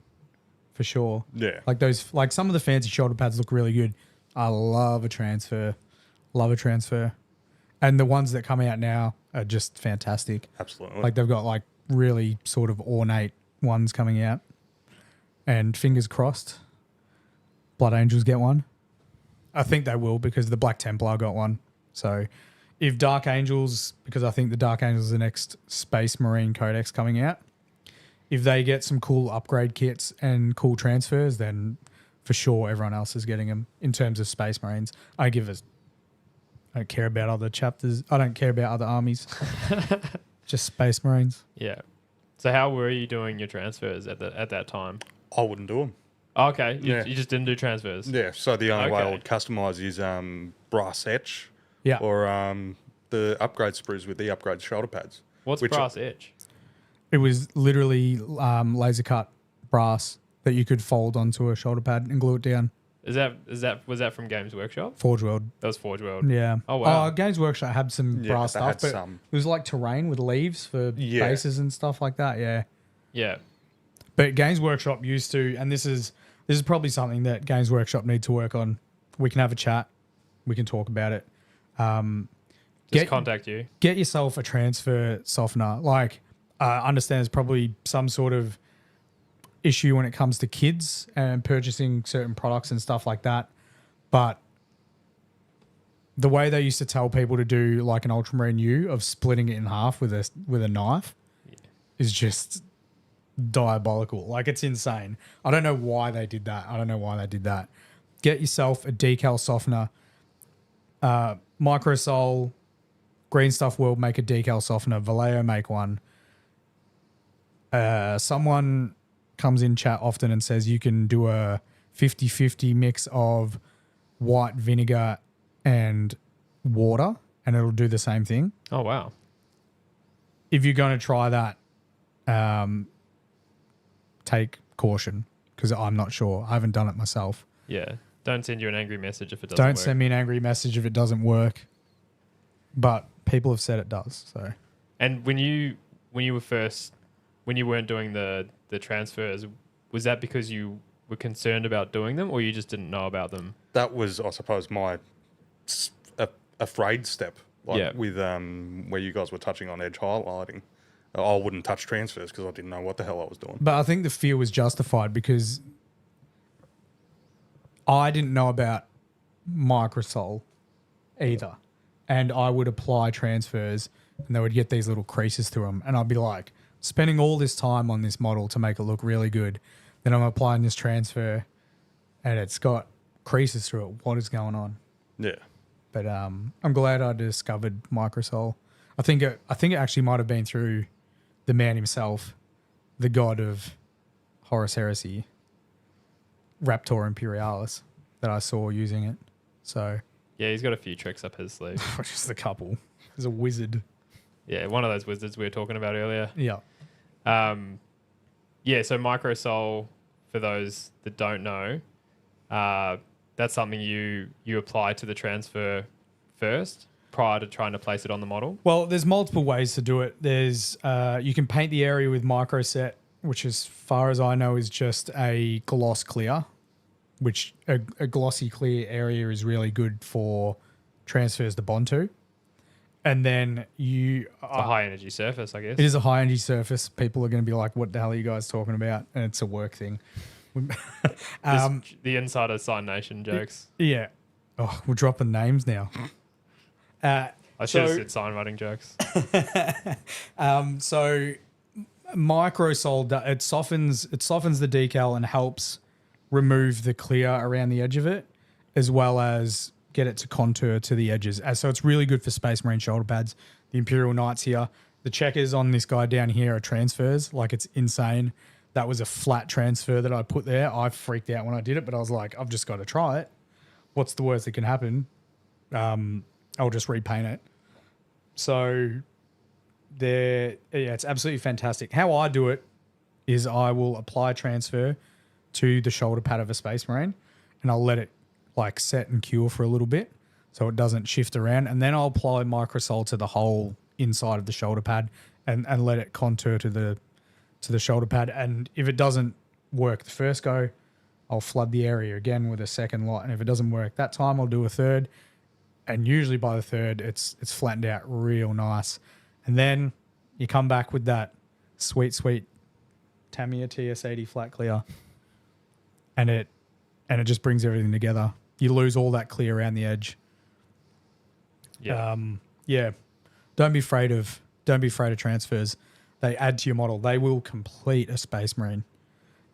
for sure. Yeah. Like some of the fancy shoulder pads look really good. I love a transfer. And the ones that come out now are just fantastic. Absolutely. Like they've got like really sort of ornate ones coming out. And fingers crossed, Blood Angels get one. I think they will because the Black Templar got one. So if Dark Angels, because I think the Dark Angels are the next Space Marine Codex coming out, if they get some cool upgrade kits and cool transfers, then for sure everyone else is getting them in terms of Space Marines. I don't care about other chapters. I don't care about other armies. Just Space Marines. Yeah. So how were you doing your transfers at that time? I wouldn't do them. Oh, okay. You Yeah. just didn't do transfers? Yeah, so the only way I Okay. would customise is brass etch Yeah. or the upgrade sprues with the upgrade shoulder pads. What's Which- brass etch? It was literally laser cut brass that you could fold onto a shoulder pad and glue it down. Was that from Games Workshop? Forge World. That was Forge World. Yeah. Oh, wow. Games Workshop had some Yeah, brass they stuff, had but some. it was like terrain with leaves for Yeah. bases and stuff like that. Yeah. Yeah. But Games Workshop used to, and this is probably something that Games Workshop need to work on. We can have a chat. We can talk about it. Just contact you. Get yourself a transfer softener. Like, I understand there's probably some sort of issue when it comes to kids and purchasing certain products and stuff like that. But the way they used to tell people to do like an Ultramarine U of splitting it in half with a knife is just diabolical. Like, it's insane. I don't know why they did that. Get yourself a decal softener. Microsol, Green Stuff World make a decal softener. Vallejo make one. Someone comes in chat often and says you can do a 50-50 mix of white vinegar and water and it'll do the same thing. Oh, wow. If you're going to try that, take caution because I'm not sure. I haven't done it myself. Yeah. Don't send you an angry message if it doesn't Don't work. send me an angry message if it doesn't work. But people have said it does. So And when you weren't doing the transfers, was that because you were concerned about doing them or you just didn't know about them? That was, I suppose, my afraid step. Like Yeah. with where you guys were touching on edge highlighting. I wouldn't touch transfers because I didn't know what the hell I was doing. But I think the fear was justified because I didn't know about Microsol either. And I would apply transfers and they would get these little creases through them. And I'd be like, spending all this time on this model to make it look really good. Then I'm applying this transfer and it's got creases through it. What is going on? Yeah. But I'm glad I discovered Microsol. I think it actually might have been through the man himself, the god of Horus Heresy, Raptor Imperialis, that I saw using it. So Yeah, he's got a few tricks up his sleeve. just a couple. He's a wizard. Yeah, one of those wizards we were talking about earlier. Yeah. Yeah, so Microsol, for those that don't know, that's something you apply to the transfer first prior to trying to place it on the model. Well, there's multiple ways to do it. There's you can paint the area with Microset, which as far as I know is just a gloss clear, which a glossy clear area is really good for transfers to bond to. And then It's a high energy surface, I guess. it is a high energy surface. People are going to be like, what the hell are you guys talking about? And it's a work thing. The Insider Sign Nation jokes. Yeah. Oh, we're dropping names now. I should have so- said sign writing jokes. So Microsol, it softens the decal and helps remove the clear around the edge of it, as well as get it to contour to the edges. So it's really good for Space Marine shoulder pads. The Imperial Knights here, The checkers on this guy down here are transfers. Like, it's insane. That was a flat transfer that I put there. I freaked out when I did it, but I was like, I've just got to try it. What's the worst that can happen? I'll just repaint it. So it's absolutely fantastic. How I do it is I will apply transfer to the shoulder pad of a Space Marine, and I'll let it like set and cure for a little bit so it doesn't shift around, and then I'll apply microsol to the whole inside of the shoulder pad and let it contour to the shoulder pad. And if it doesn't work the first go, I'll flood the area again with a second lot, and if it doesn't work that time, I'll do a third. And usually by the third, it's flattened out real nice. And then you come back with that sweet Tamiya TS80 flat clear, and it just brings everything together. You lose all that clear around the edge. Yeah. Yeah. Don't be afraid of transfers. They add to your model. They will complete a Space Marine.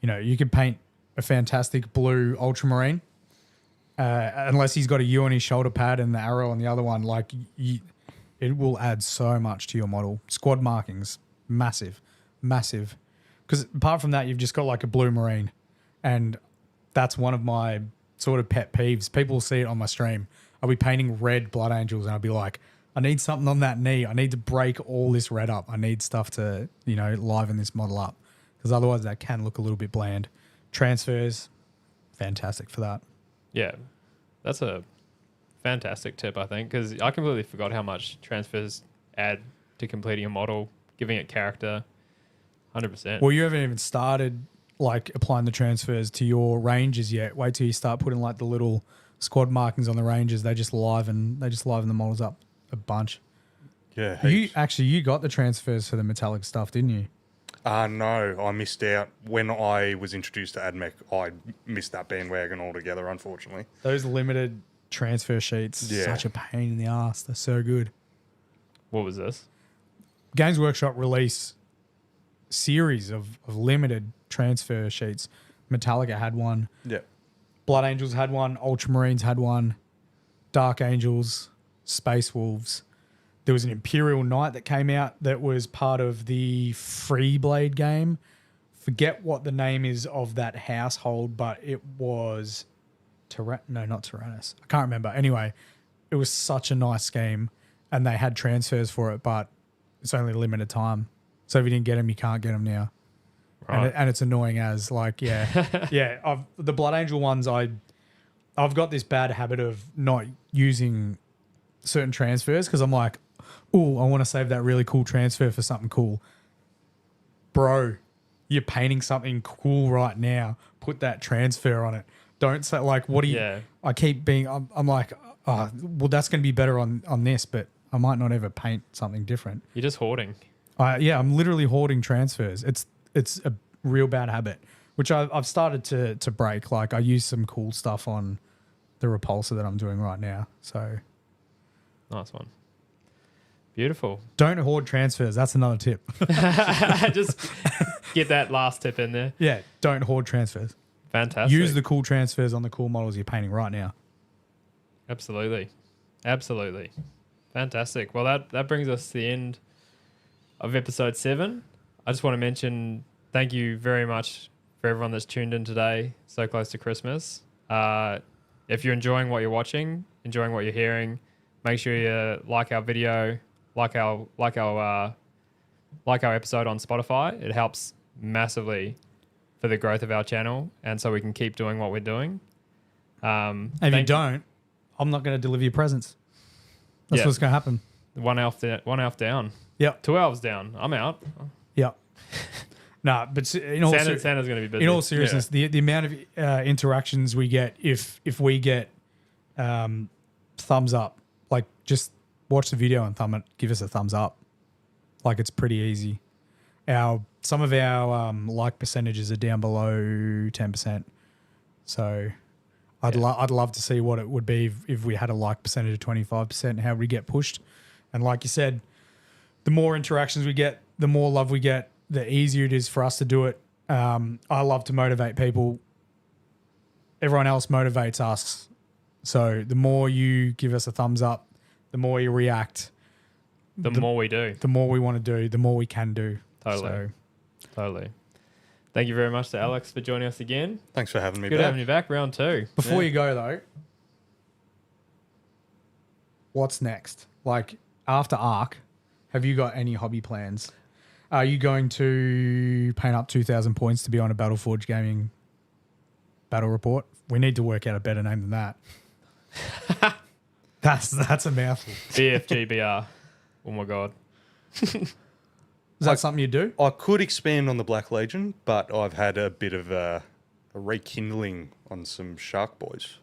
You know, you can paint a fantastic blue Ultramarine, unless he's got a U on his shoulder pad and the arrow on the other one. Like, it will add so much to your model. Squad markings, massive. Because apart from that, you've just got like a blue Marine, and that's one of my sort of pet peeves. People will see it on my stream. I'll be painting red Blood Angels, and I'll be like, I need something on that knee. I need to break all this red up. I need stuff to, you know, liven this model up, because otherwise that can look a little bit bland. Transfers, fantastic for that. Yeah, that's a fantastic tip, I think, because I completely forgot how much transfers add to completing a model, giving it character. 100%. Well, you haven't even started like applying the transfers to your ranges yet. Wait till you start putting like the little squad markings on the ranges. They just liven the models up a bunch. Yeah. You got the transfers for the metallic stuff, didn't you? No, I missed out. When I was introduced to AdMech, I missed that bandwagon altogether, unfortunately. Those limited transfer sheets, such a pain in the ass. They're so good. What was this? Games Workshop release series of limited transfer sheets. Metallica had one. Yeah. Blood Angels had one. Ultramarines had one. Dark Angels, Space Wolves. There was an Imperial Knight that came out that was part of the Freeblade game. Forget what the name is of that household, but it was not Tyrannus. I can't remember. Anyway, it was such a nice game, and they had transfers for it, but it's only a limited time. So if you didn't get them, you can't get them now. Right. And it's annoying as, like, yeah. The Blood Angel ones, I've got this bad habit of not using certain transfers because I'm like, oh, I want to save that really cool transfer for something cool. Bro, you're painting something cool right now. Put that transfer on it. Don't say, like, what do you... Yeah. I keep being... I'm like, well, that's going to be better on this, but I might not ever paint something different. You're just hoarding. I'm literally hoarding transfers. It's a real bad habit, which I've started to break. Like, I use some cool stuff on the repulsor that I'm doing right now. So... Nice one. Beautiful. Don't hoard transfers. That's another tip. Just get that last tip in there. Yeah, don't hoard transfers. Fantastic. Use the cool transfers on the cool models you're painting right now. Absolutely. Fantastic. Well, that brings us to the end of episode 7. I just want to mention thank you very much for everyone that's tuned in today, so close to Christmas. If you're enjoying what you're watching, enjoying what you're hearing, make sure you like our video, like our episode on Spotify. It helps massively for the growth of our channel, and so we can keep doing what we're doing. If you don't, I'm not going to deliver your presents. That's what's going to happen. One elf down. Yep. 2 elves down. I'm out. Yep. Nah, but Santa's going to be busy. In all seriousness, the amount of interactions we get if we get thumbs up, like, just watch the video and give us a thumbs up. Like, it's pretty easy. Some of our like percentages are down below 10%. So I'd love to see what it would be if we had a like percentage of 25% and how we get pushed. And like you said, the more interactions we get, the more love we get, the easier it is for us to do it. I love to motivate people. Everyone else motivates us. So the more you give us a thumbs up, the more you react, the more we do. The more we want to do, the more we can do. Totally. So, Totally. Thank you very much to Alex for joining us again. Thanks for having me Good back. having you back. Round 2. before you go though, what's next? Like after Arc, have you got any hobby plans? Are you going to paint up 2,000 points to be on a Battleforge Gaming battle report? We need to work out a better name than that. That's a mouthful. BFGBR. Oh my God. Is that something you do? I could expand on the Black Legion, but I've had a bit of a rekindling on some Shark Boys.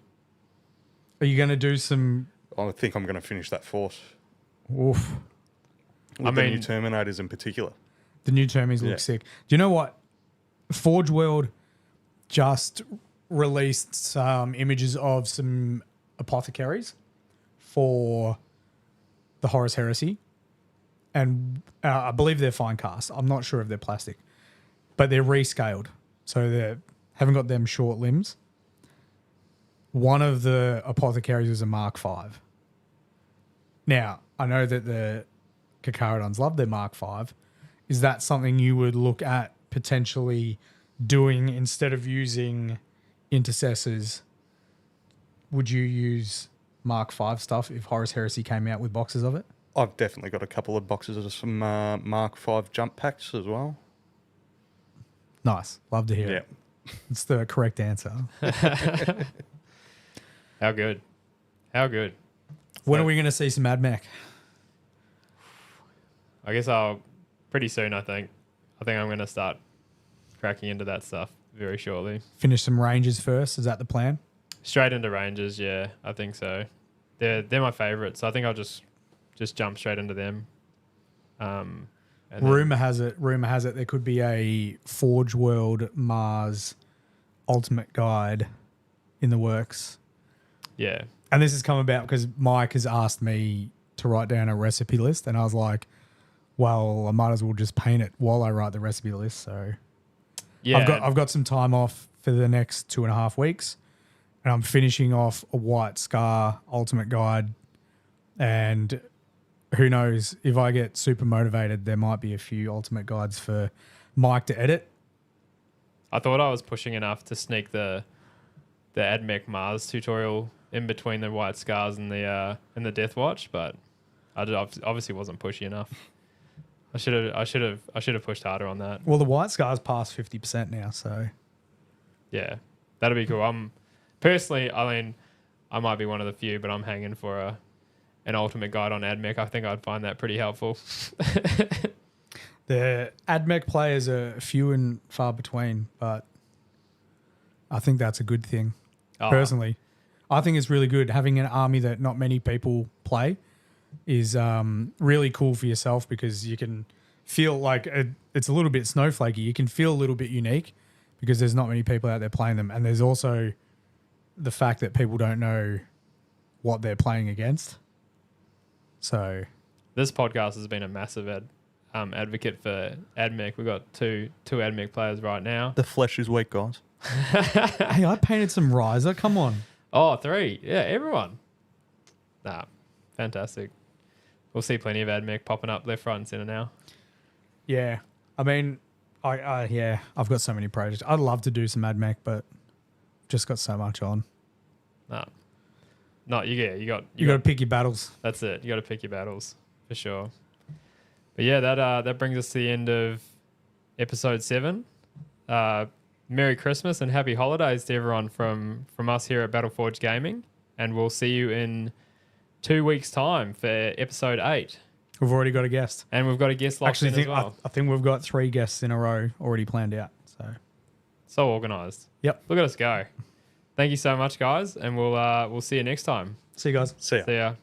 Are you going to do some? I think I'm going to finish that force. Oof. With the new Terminators in particular. The new Termies look sick. Do you know what? Forge World just released some images of some apothecaries for the Horus Heresy. And I believe they're fine cast. I'm not sure if they're plastic, but they're rescaled. So they haven't got them short limbs. One of the apothecaries is a Mark V. Now, I know that the Kakarodons love their Mark V. Is that something you would look at potentially doing instead of using intercessors? Would you use Mark V stuff if Horus Heresy came out with boxes of it? I've definitely got a couple of boxes of some Mark V jump packs as well. Nice. Love to hear it. It's the correct answer. How good. How good. When are we going to see some AdMech? I guess I'll pretty soon, I think. I think I'm going to start cracking into that stuff very shortly. Finish some Rangers first. Is that the plan? Straight into Rangers, yeah. I think so. They're my favourites. So I think I'll just jump straight into them. And Rumor has it there could be a Forge World Mars Ultimate Guide in the works. Yeah. And this has come about because Mike has asked me to write down a recipe list, and I was like, well, I might as well just paint it while I write the recipe list. So yeah, I've got some time off for the next 2.5 weeks, and I'm finishing off a White Scar Ultimate Guide. And who knows, if I get super motivated, there might be a few Ultimate Guides for Mike to edit. I thought I was pushing enough to sneak the AdMech Mars tutorial in between the White Scars and the Death Watch, but I obviously wasn't pushy enough. I should have pushed harder on that. Well, the White Scar's past 50% now, so yeah, that'd be cool. Personally, I mean, I might be one of the few, but I'm hanging for an ultimate guide on AdMech. I think I'd find that pretty helpful. The AdMech players are few and far between, but I think that's a good thing. Personally, I think it's really good having an army that not many people play is really cool for yourself because you can feel like it's a little bit snowflakey. You can feel a little bit unique because there's not many people out there playing them, and there's also the fact that people don't know what they're playing against. So this podcast has been a massive advocate for AdMech. We've got two AdMech players right now. The flesh is weak, guys. Hey, I painted some Riser. Come on. Oh, 3. Yeah, everyone. Nah, fantastic. We'll see plenty of AdMech popping up left, right, and centre now. Yeah. I mean, I've got so many projects. I'd love to do some AdMech, but just got so much on. Nah. No, you got to pick your battles. That's it. You got to pick your battles for sure. But yeah, that brings us to the end of episode 7. Merry Christmas and Happy Holidays to everyone from us here at Battleforge Gaming, and we'll see you in 2 weeks' time for episode 8. We've already got a guest, and we've got a guest locked in as well. I think we've got 3 guests in a row already planned out. So organised. Yep. Look at us go. Thank you so much, guys, and we'll see you next time. See you guys. See ya. See ya.